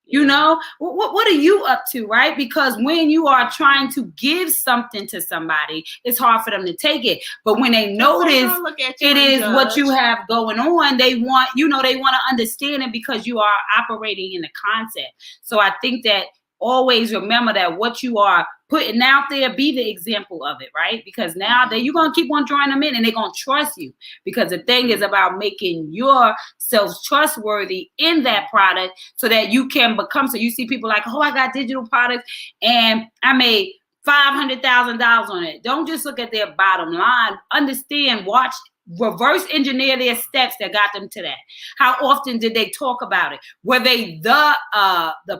You know, what are you up to, right? Because when you are trying to give something to somebody, it's hard for them to take it. But when they notice it is what you have going on, they want to understand it, because you are operating in the concept. So I think that always remember that what you are putting out there, be the example of it, right? Because now you're going to keep on drawing them in, and they're going to trust you, because the thing is about making yourself trustworthy in that product so that you can become. So you see people like, oh, I got digital products and I made $500,000 on it. Don't just look at their bottom line. Understand, watch, reverse engineer their steps that got them to that. How often did they talk about it? Were they the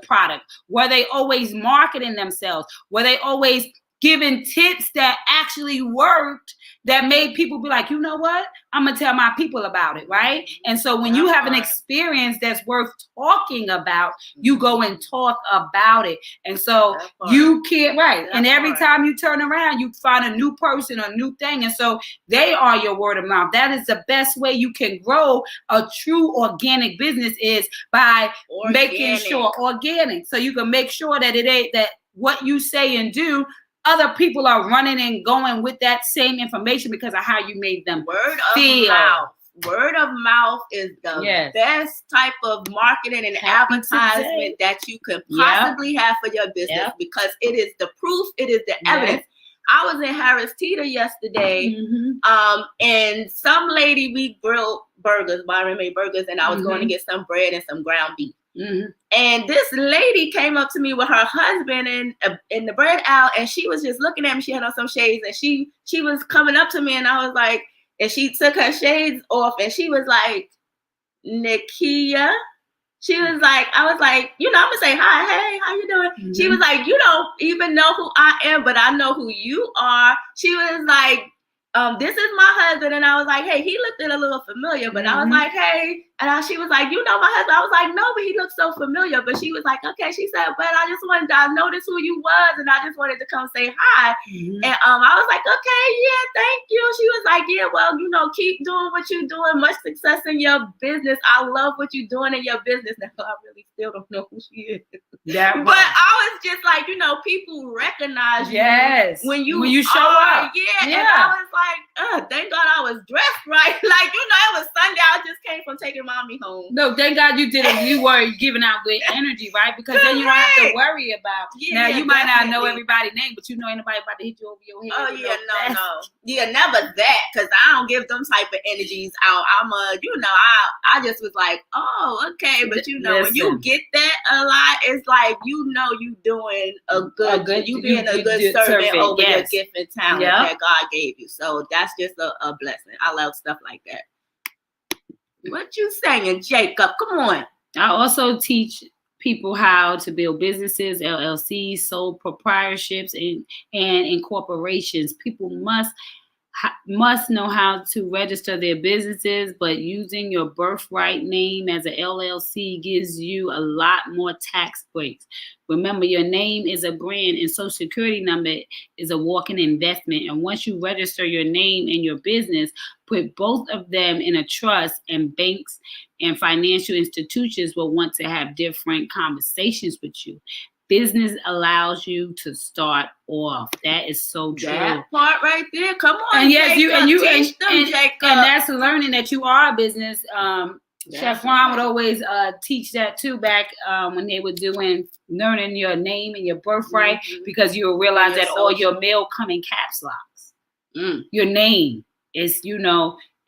product? Were they always marketing themselves? Were they always giving tips that actually worked, that made people be like, you know what? I'm going to tell my people about it, right? And so when you have an experience that's worth talking about, you go and talk about it. And so you can't, right? And every time you turn around, you find a new person, a new thing. And so they are your word of mouth. That is the best way you can grow a true organic business, is by making sure organic. So you can make sure that it ain't that what you say and do, other people are running and going with that same information because of how you made them feel. Word of mouth is the best type of marketing and advertisement that you could possibly have for your business, because it is the proof, it is the evidence. I was in Harris Teeter yesterday, and some lady, we grilled burgers, Byron made burgers, and I was going to get some bread and some ground beef. And this lady came up to me with her husband in the bread aisle, and she was just looking at me. She had on some shades, and she was coming up to me, and I was like, and she took her shades off, and she was like, Nakia. She was like, I was like, I'm gonna say hi, hey, how you doing? She was like, you don't even know who I am, but I know who you are. She was like, this is my husband. And I was like, hey, he looked a little familiar, but I was like, hey, and she was like, you know my husband? I was like, no, but he looks so familiar. But she was like, okay. She said, but I just wanted to notice who you was, and I just wanted to come say hi. And I was like, okay, yeah, thank you. She was like, yeah, well, keep doing what you're doing. Much success in your business. I love what you're doing in your business. Now, I really still don't know who she is. But I was just like, people recognize you when you show up. And I was like, thank God I was dressed right. Like, it was Sunday. I just came from taking mommy home. No, thank God you did it. You were giving out good energy, right? Because then you don't have to worry about. Now you might not know everybody's name, but ain't nobody about to hit you over your head. Oh yeah, no. Yeah, never that. Because I don't give them type of energies out. I just was like, oh, okay. But when you get that a lot, it's like you doing a good you being a good servant over your gift and talent that God gave you. So that's just a blessing. I love stuff like that. What you saying, Jacob? Come on. I also teach people how to build businesses, LLCs, sole proprietorships, and incorporations. People must know how to register their businesses, but using your birthright name as an LLC gives you a lot more tax breaks. Remember, your name is a brand and social security number is a walking investment. And once you register your name and your business, put both of them in a trust, and banks and financial institutions will want to have different conversations with you. Business allows you to start off. That is so true. That part right there. Come on, and yes, Jacob, and that's learning that you are a business. Chef Ron would always teach that too back when they were doing learning your name and your birthright, because you will realize that all your mail come in caps locks. Your name is,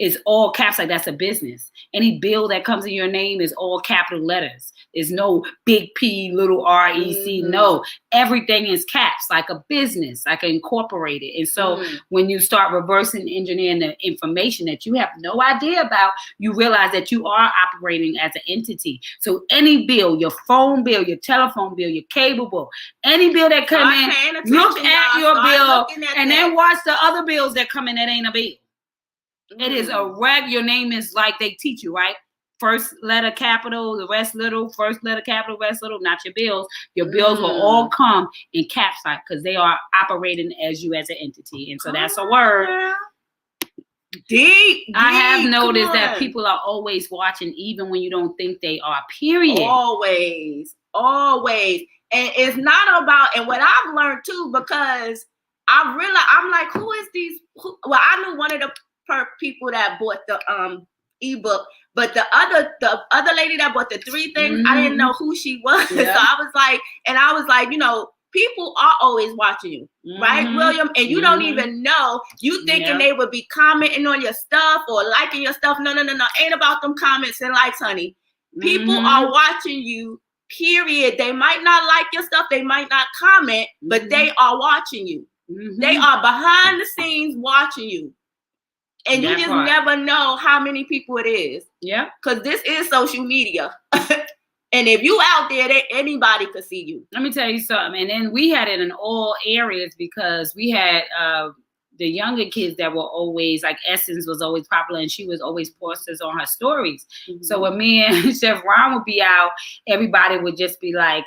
is all caps, like that's a business. Any bill that comes in your name is all capital letters. There's no big P, little REC. No, everything is caps, like a business, like incorporated. And so when you start reversing engineering the information that you have no idea about, you realize that you are operating as an entity. So any bill, your phone bill, your telephone bill, your cable bill, any bill that come in, look at your bill and then watch the other bills that come in that ain't a bill. It is a reg. Your name is like they teach you, right? First letter capital, the rest little. First letter capital, rest little. Not your bills. Your bills will all come in caps lock because they are operating as you as an entity. And so that's a word. Deep. I have noticed that people are always watching, even when you don't think they are. Period. Always. And it's not about. And what I've learned too, because I realized I'm like, who is these? Well, I knew one of the people that bought the ebook, but the other lady that bought the 3 things, I didn't know who she was. So I was like, people are always watching you, right, William? And you don't even know. You thinking they would be commenting on your stuff or liking your stuff. No. Ain't about them comments and likes, honey. People are watching you, period. They might not like your stuff. They might not comment, but they are watching you. They are behind the scenes watching you. And you just never know how many people it is. Yeah. Because this is social media. And if you out there, anybody could see you. Let me tell you something. And then we had it in all areas because we had the younger kids that were always, like Essence was always popular and she was always posting on her stories. So when me and Chef Ron would be out, everybody would just be like,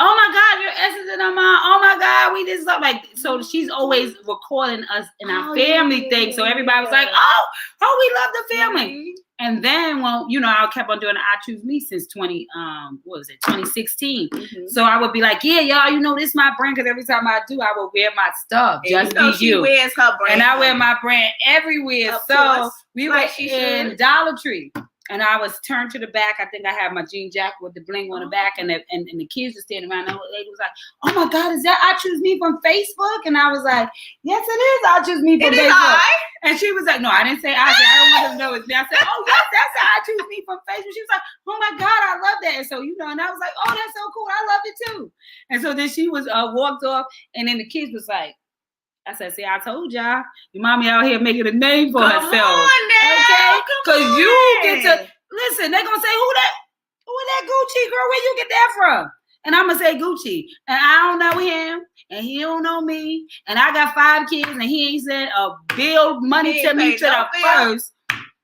oh my God, your Essence and I'm on. Oh my God, we did something like. So she's always recording us in our family thing. So everybody was like, oh, we love the family. And then, well, I kept on doing the I Choose Me since 2016. So I would be like, yeah, y'all, this is my brand, because every time I do, I will wear my stuff. Just be she wears her brand, and I wear my brand everywhere. So we were in Dollar Tree. And I was turned to the back. I think I had my jean jacket with the bling on the back, and the kids were standing around. And the lady was like, "Oh my God, is that I Choose Me from Facebook?" And I was like, "Yes, it is. I Choose Me from Facebook." And she was like, "No, I didn't say I. I don't want to know it's me." I said, "Oh yes, that's I Choose Me from Facebook." She was like, "Oh my God, I love that." And so and I was like, "Oh, that's so cool. I love it too." And so then she was walked off, and then the kids was like. I said, see, I told y'all, your mommy out here making a name for herself. Come on now. Okay? Because you get to, listen, they're going to say, who that Gucci girl, where you get that from? And I'm going to say Gucci. And I don't know him, and he don't know me. And I got 5 kids, and he ain't sent a bill money to me to the first.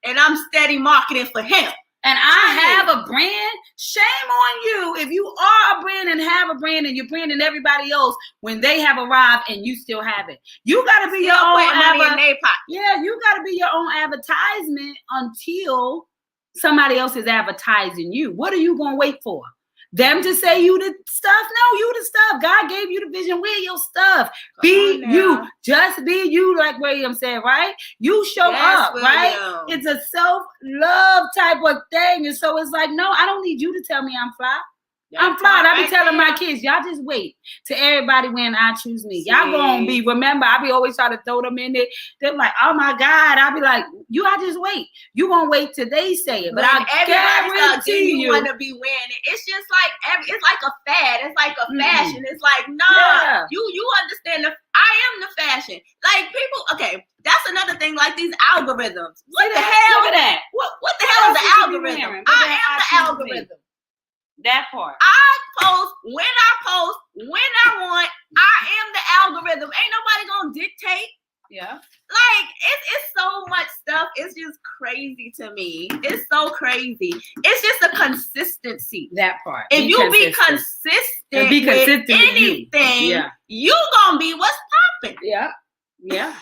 And I'm steady marketing for him. And I have a brand. Shame on you if you are a brand and have a brand and you're branding everybody else when they have arrived and you still have it. You got to be your own you got to be your own advertisement until somebody else is advertising you. What are you going to wait for? Them to say you the stuff? No, you the stuff. God gave you the vision. Wear your stuff. Be you. Just be you, like William said, right? You show up, right? It's a self-love type of thing. And so it's like, no, I don't need you to tell me I'm fly. I'm fly. I be telling my kids, y'all just wait till everybody when I choose me. Y'all gonna be, remember, I be always trying to throw them in there. They're like, oh my God. I be like, I just wait. You gonna wait till they say it. But I guarantee you want to be wearing it. It's just like, it's like a fad. It's like a fashion. It's like, nah, you understand I am the fashion. Like people, okay, that's another thing, like these algorithms. What the hell? Look at that. What the hell is the algorithm? I am the algorithm. That part. I post when I want. I am the algorithm. Ain't nobody gonna dictate. Yeah. Like it's so much stuff. It's just crazy to me. It's so crazy. It's just a consistency. That part. If you be consistent with anything, you gonna be what's popping. Yeah. Yeah.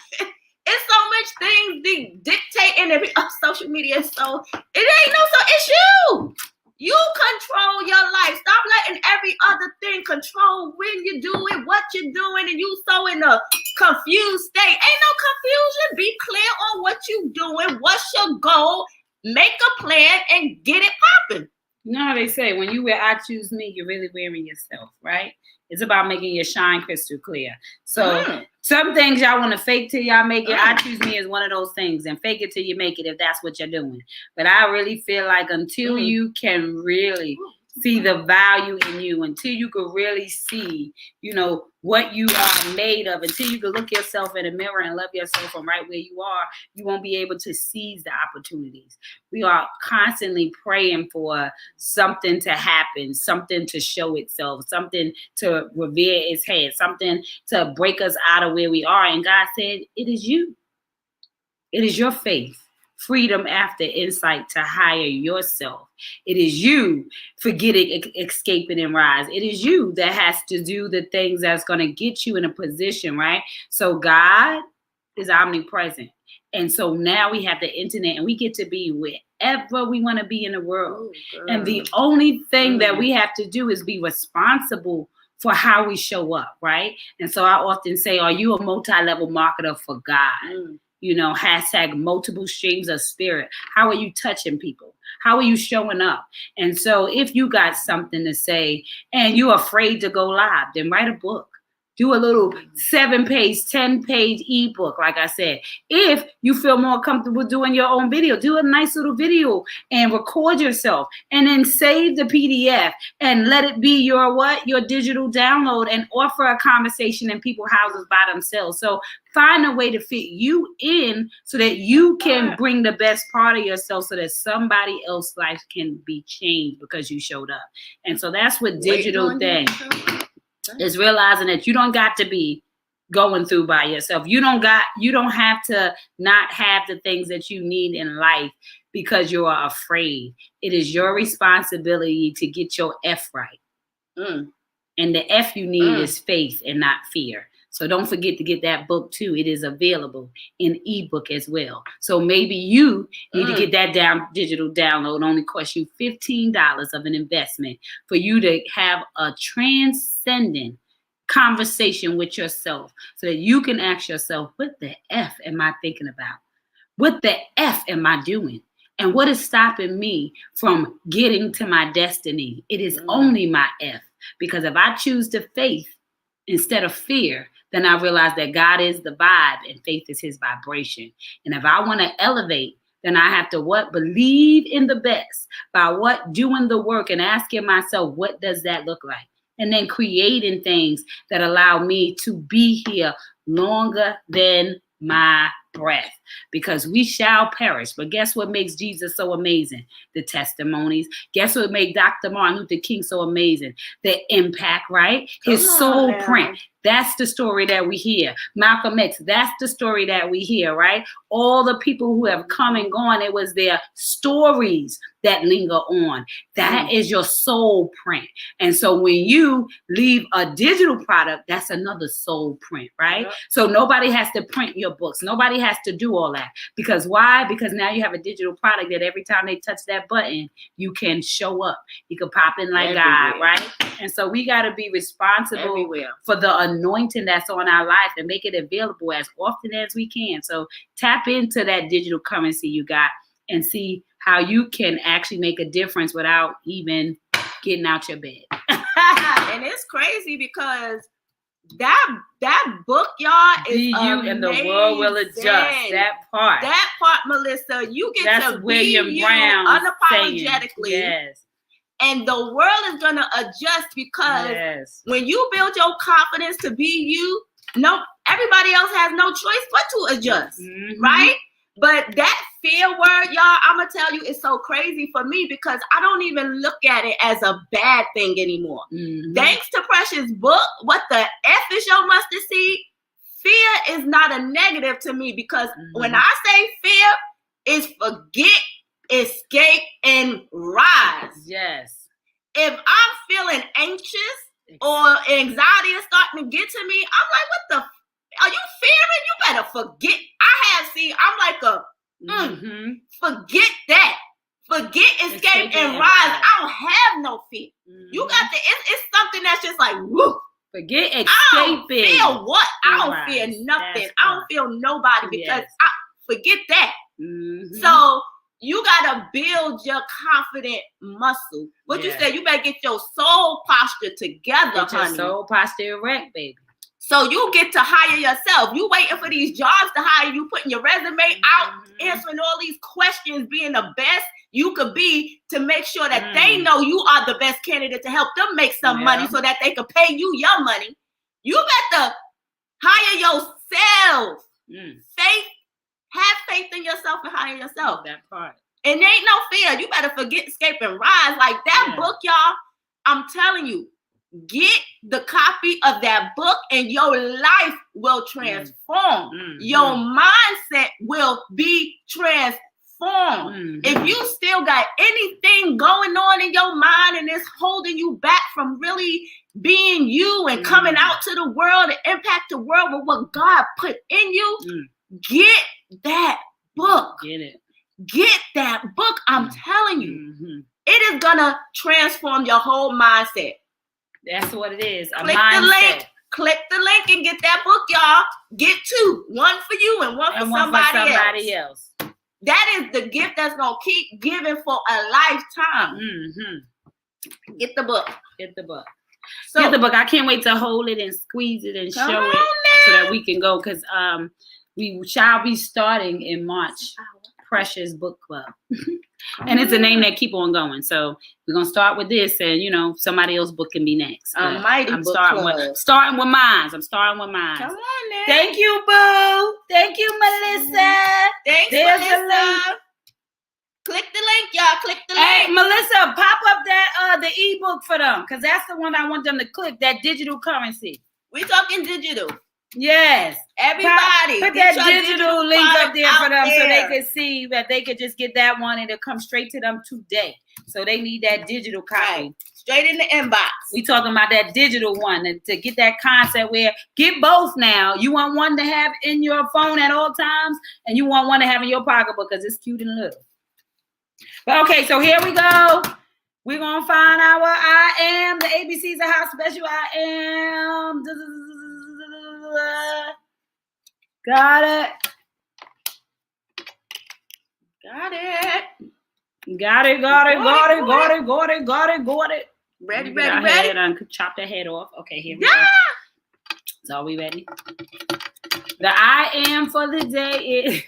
It's so much things dictating. Social media is so. It ain't it's you. You control your life. Stop letting every other thing control when you do it, what you're doing, and you so in a confused state. Ain't no confusion. Be clear on what you're doing. What's your goal? Make a plan and get it popping. You know how they say, when you wear I choose me, you're really wearing yourself, right? It's about making your shine crystal clear. So some things y'all want to fake till y'all make it. I choose me as one of those things, and fake it till you make it if that's what you're doing. But I really feel like until you can really see the value in you, until you can really see, what you are made of, until you can look yourself in the mirror and love yourself from right where you are, you won't be able to seize the opportunities. We are constantly praying for something to happen, something to show itself, something to reveal its head, something to break us out of where we are. And God said, it is you. It is your faith. Freedom after insight to hire yourself. It is you forgetting, escaping, and rise. It is you that has to do the things that's going to get you in a position, right? So God is omnipresent. And so now we have the internet and we get to be wherever we want to be in the world. And the only thing that we have to do is be responsible for how we show up, right? And so I often say, are you a multi-level marketer for God? Hashtag multiple streams of spirit. How are you touching people? How are you showing up? And so if you got something to say and you're afraid to go live, then write a book. Do a little 7-page, 10-page ebook, like I said. If you feel more comfortable doing your own video, do a nice little video and record yourself and then save the PDF and let it be your digital download and offer a conversation in people's houses by themselves. So find a way to fit you in so that you can bring the best part of yourself so that somebody else's life can be changed because you showed up. And so that's what digital thing is, realizing that you don't got to be going through by yourself. You don't have to not have the things that you need in life because you are afraid. It is your responsibility to get your F right. And the F you need is faith and not fear. So don't forget to get that book too. It is available in ebook as well. So maybe you need to get that digital download. Only cost you $15 of an investment for you to have a transcendent conversation with yourself so that you can ask yourself, what the F am I thinking about? What the F am I doing? And what is stopping me from getting to my destiny? It is only my F. Because if I choose the faith instead of fear, then I realize that God is the vibe and faith is his vibration. And if I want to elevate, then I have to believe in the best by doing the work and asking myself, what does that look like? And then creating things that allow me to be here longer than my breath, because we shall perish. But guess what makes Jesus so amazing? The testimonies. Guess what made Dr. Martin Luther King so amazing? The impact, right? His soul print. That's the story that we hear. Malcolm X, that's the story that we hear, right? All the people who have come and gone, it was their stories that linger on. That is your soul print. And so when you leave a digital product, that's another soul print, right? So nobody has to print your books. Nobody has to do all that. Because why? Because now you have a digital product that every time they touch that button, you can show up. You can pop in like God, right? And so we got to be responsible for the anointing that's on our life and make it available as often as we can. So tap into that digital currency you got and see how you can actually make a difference without even getting out your bed. And it's crazy because that book, y'all, is be you amazing. And the world will adjust. That part, Melissa, you get that's to William be you Brown unapologetically. saying. Yes. And the world is gonna adjust because when you build your confidence to be you, everybody else has no choice but to adjust, right? But that fear word, y'all, I'm gonna tell you, it's so crazy for me because I don't even look at it as a bad thing anymore. Thanks to Precious' book, what the F is your mustard seed? Fear is not a negative to me because when I say fear, it's forget, escape, and rise. Yes. If I'm feeling anxious or anxiety is starting to get to me, I'm like, what the are you fearing? You better forget. I'm like forget that. Forget, escape, and rise. I don't have no fear. You got to, it's something that's just like, woo. Forget escaping. I don't feel what? I don't feel nothing. I don't feel nobody because I forget that. So you got to build your confident muscle. What you said, you better get your soul posture together, honey. Your soul posture erect, baby. So you get to hire yourself. You waiting for these jobs to hire you, putting your resume out, answering all these questions, being the best you could be to make sure that they know you are the best candidate to help them make some money so that they could pay you your money. You got to hire yourself. Have faith in yourself and hire yourself. That part. And there ain't no fear. You better forget, escape, and rise. Like that book, y'all, I'm telling you, get the copy of that book and your life will transform. Your mindset will be transformed. If you still got anything going on in your mind and it's holding you back from really being you and coming out to the world and impact the world with what God put in you, get that book. Get that book. I'm telling you. It is going to transform your whole mindset. That's what it is. Click the link and get that book, y'all. Get two. One for you and one for somebody else. That is the gift that's going to keep giving for a lifetime. Get the book. Get the book. Get the book. I can't wait to hold it and squeeze it and show it so that we can go because we shall be starting in March. Precious Book Club. And it's a name that keep on going. So we're gonna start with this, and somebody else's book can be next. I'm starting with mine. I'm starting with mine. Come on now. Thank you, boo. Thank you, Melissa. Thanks, Melissa. Click the link, y'all. Click the link. Hey, Melissa, pop up that the ebook for them, because that's the one I want them to click. That digital currency. We talking digital. Yes. Everybody. Put that digital link up there for them so they can see that they could just get that one and it'll come straight to them today. So they need that digital copy. Right. Straight in the inbox. We talking about that digital one and to get that concept where get both now. You want one to have in your phone at all times and you want one to have in your pocketbook because it's cute and little. But okay, so here we go. We're going to find our I am, the ABCs of how special I am. Got it. Ready. And chop the head off. Okay, here we go. So are we ready? The I am for the day is,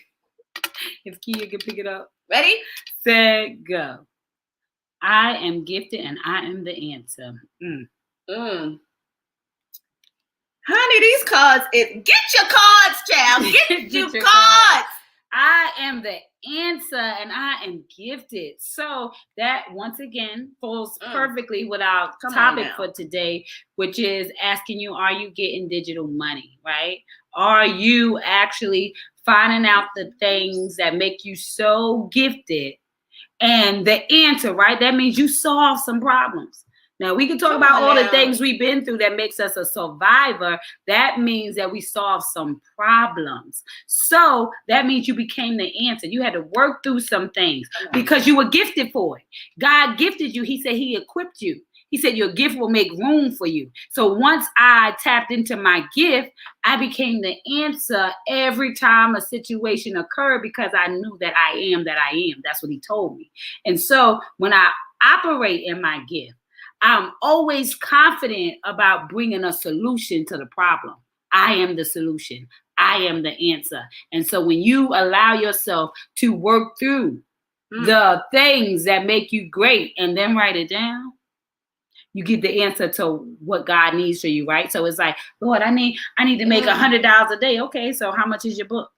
if Kia can pick it up. Ready? Set, go. I am gifted and I am the answer. Honey, these cards, get your cards, child. Get your cards. I am the answer and I am gifted. So that once again falls perfectly with our topic for today, which is asking you, are you getting digital money, right? Are you actually finding out the things that make you so gifted? And the answer, right? That means you solve some problems. Now, we can talk about all the things we've been through that makes us a survivor. That means that we solved some problems. So that means you became the answer. You had to work through some things because you were gifted for it. God gifted you. He said he equipped you. He said your gift will make room for you. So once I tapped into my gift, I became the answer every time a situation occurred because I knew that I am that I am. That's what he told me. And so when I operate in my gift, I'm always confident about bringing a solution to the problem. I am the solution. I am the answer. And so when you allow yourself to work through the things that make you great and then write it down, you get the answer to what God needs for you, right? So it's like, Lord, I need to make $100 a day. Okay, so how much is your book?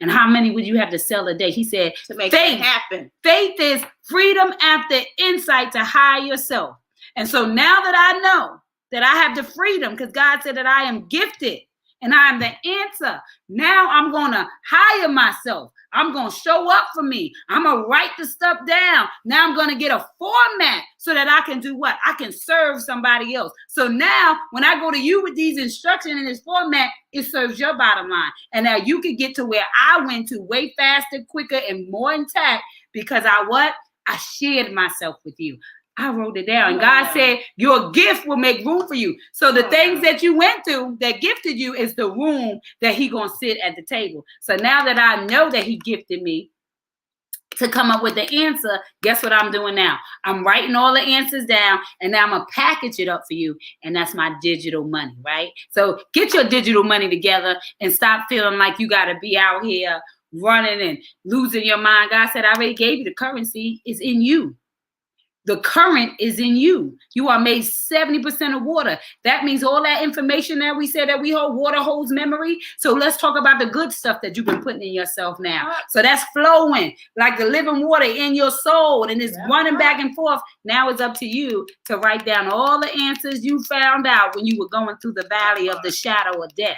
And how many would you have to sell a day? He said, to make it happen. Faith is freedom after insight to hire yourself. And so now that I know that I have the freedom, because God said that I am gifted and I am the answer, now I'm going to hire myself. I'm going to show up for me. I'm going to write the stuff down. Now I'm going to get a format so that I can do what? I can serve somebody else. So now when I go to you with these instructions in this format, it serves your bottom line. And now you can get to where I went to way faster, quicker, and more intact because I shared myself with you. I wrote it down. And God said, your gift will make room for you. So the things that you went through that gifted you is the room that he going to sit at the table. So now that I know that he gifted me to come up with the answer, guess what I'm doing now? I'm writing all the answers down and now I'm going to package it up for you. And that's my digital money, right? So get your digital money together and stop feeling like you got to be out here running and losing your mind. God said, I already gave you the currency. It's in you. The current is in you. You are made 70% of water. That means all that information that we said that we hold, water holds memory. So let's talk about the good stuff that you've been putting in yourself now. So that's flowing like the living water in your soul and it's running back and forth. Now it's up to you to write down all the answers you found out when you were going through the valley of the shadow of death.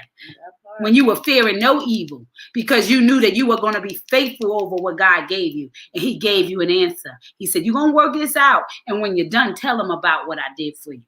When you were fearing no evil because you knew that you were going to be faithful over what God gave you. And he gave you an answer. He said, you're going to work this out. And when you're done, tell them about what I did for you.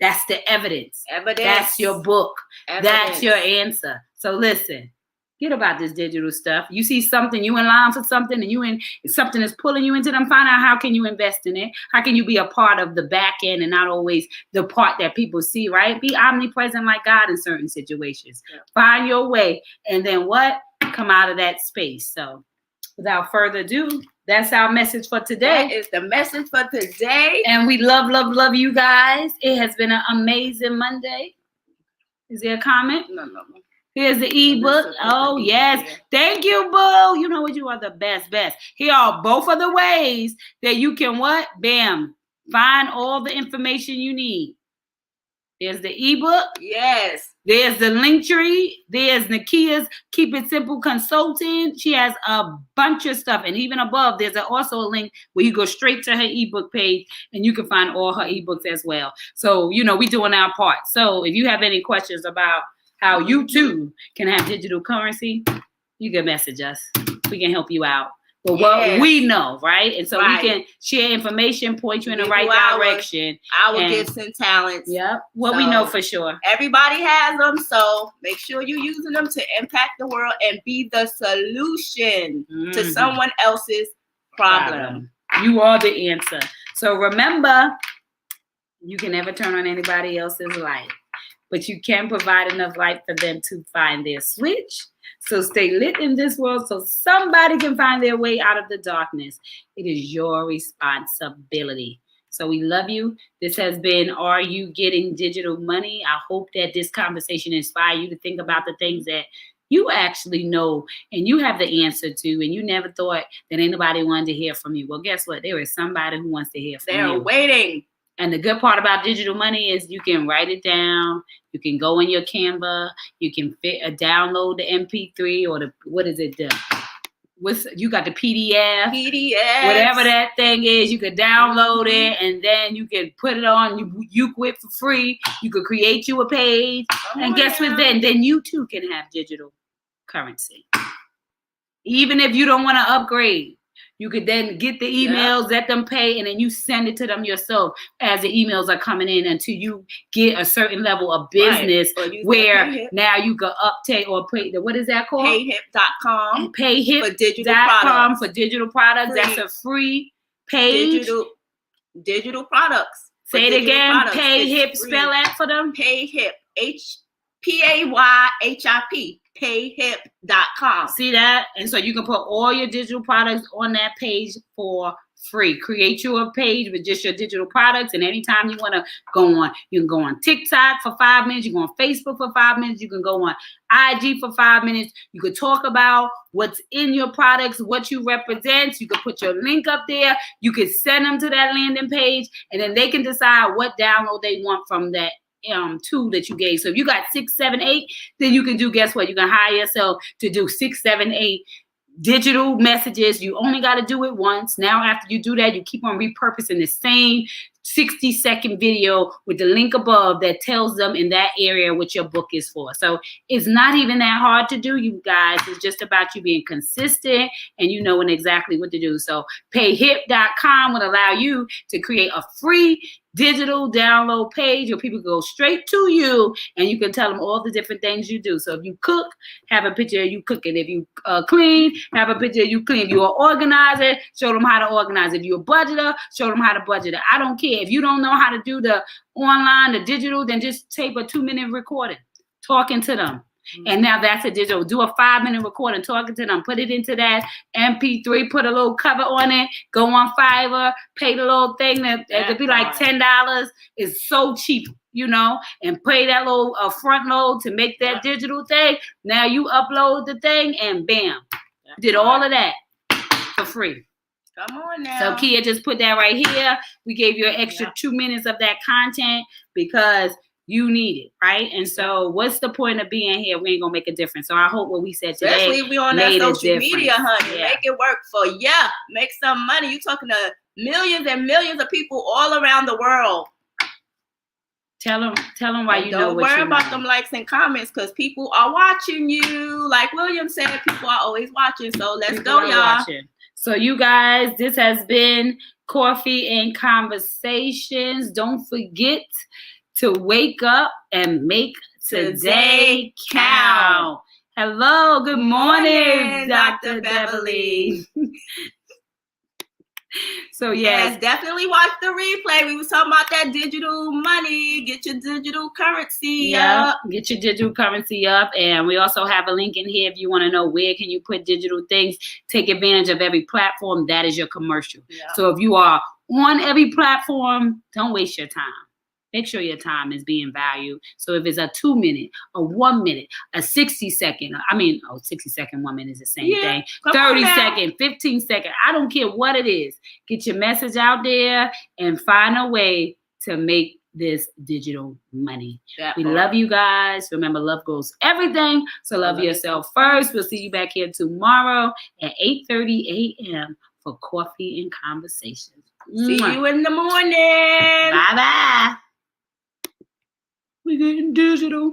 That's the evidence. That's your book. That's your answer. So listen, get about this digital stuff. You see something, you in line for something, and something is pulling you into them. Find out how can you invest in it. How can you be a part of the back end and not always the part that people see, right? Be omnipresent like God in certain situations. Find your way. And then what? Come out of that space. So without further ado, that's our message for today. That is the message for today. And we love, love, love you guys. It has been an amazing Monday. Is there a comment? No. Here's the ebook. Oh, yes. Thank you, boo. You know what? You are the best. Here are both of the ways that you can what? Bam. Find all the information you need. There's the ebook. Yes. There's the link tree. There's Nakia's Keep It Simple Consulting. She has a bunch of stuff. And even above, there's also a link where you go straight to her ebook page and you can find all her ebooks as well. So, we're doing our part. So if you have any questions about how you too can have digital currency, you can message us. We can help you out. But what we know, right? And so we can share information, point you in the right direction. Our gifts and talents. Yep. What we know for sure. Everybody has them. So make sure you're using them to impact the world and be the solution to someone else's problem. You are the answer. So remember, you can never turn on anybody else's light, but you can provide enough light for them to find their switch. So stay lit in this world so somebody can find their way out of the darkness. It is your responsibility. So we love you. This has been Are You Getting Digital Money? I hope that this conversation inspires you to think about the things that you actually know and you have the answer to, and you never thought that anybody wanted to hear from you. Well, guess what? There is somebody who wants to hear from you. They're waiting. And the good part about digital money is you can write it down. You can go in your Canva. You can download the MP3 or you got the PDF, whatever that thing is. You could download it and then you can put it on Uquip for free. You could create you a page, and guess what? Then you too can have digital currency. Even if you don't want to upgrade, You could then get the emails, let them pay, and then you send it to them yourself as the emails are coming in until you get a certain level of business where now you can uptake or pay. What is that called? Payhip.com. Payhip.com for digital products. That's a free page. Digital products. Say it again. Payhip. Spell that for them. Payhip. Payhip. Payhip.com. See that? And so you can put all your digital products on that page for free. Create you a page with just your digital products, and anytime you want to go on, you can go on TikTok for 5 minutes, you can go on Facebook for 5 minutes, you can go on IG for 5 minutes. You could talk about what's in your products, what you represent. You could put your link up there. You could send them to that landing page, and then they can decide what download they want from that tool that you gave. So if you got 6, 7, 8, then you can do, guess what? You can hire yourself to do 6, 7, 8 digital messages. You only got to do it once. Now, after you do that, you keep on repurposing the same 60-second video with the link above that tells them in that area what your book is for. So it's not even that hard to do, you guys. It's just about you being consistent and you knowing exactly what to do. So payhip.com would allow you to create a free digital download page where people go straight to you and you can tell them all the different things you do. So if you cook, have a picture of you cooking. If you clean, have a picture of you clean. If you're an organizer, show them how to organize. If you're a budgeter, show them how to budget. I don't care. If you don't know how to do the online, the digital, then just tape a 2-minute recording talking to them. And now that's a digital. Do a 5-minute recording talking to them. Put it into that MP3. Put a little cover on it. Go on Fiverr. Pay the little thing that could be like $10. It's so cheap, you know. And pay that little front load to make that digital thing. Now you upload the thing and bam, did all of that for free. Come on now. So Kia just put that right here. We gave you an extra 2 minutes of that content because you need it, right? And so what's the point of being here? We ain't gonna make a difference. So I hope what we said today, especially if we on that social media, honey, make it work for you. Make some money. You talking to millions and millions of people all around the world. Tell them why you know what you know. Don't worry about them likes and comments because people are watching you. Like William said, people are always watching. So let's go, y'all. So you guys, this has been Coffee and Conversations. Don't forget to wake up and make today count. Hello, good morning, Dr. Beverly. So yes, definitely watch the replay. We was talking about that digital money. Get your digital currency up. Get your digital currency up. And we also have a link in here if you want to know where can you put digital things. Take advantage of every platform. That is your commercial. So if you are on every platform, don't waste your time. Make sure your time is being valued. So if it's a 2-minute, a 1 minute, a 60-second, 60-second 1 minute is the same thing. 30-second, 15-second, I don't care what it is. Get your message out there and find a way to make this digital money. We love you guys. Remember, love goes everything. So love yourself first. We'll see you back here tomorrow at 8:30 a.m. for Coffee and Conversations. See you in the morning. Bye-bye. We're getting digital.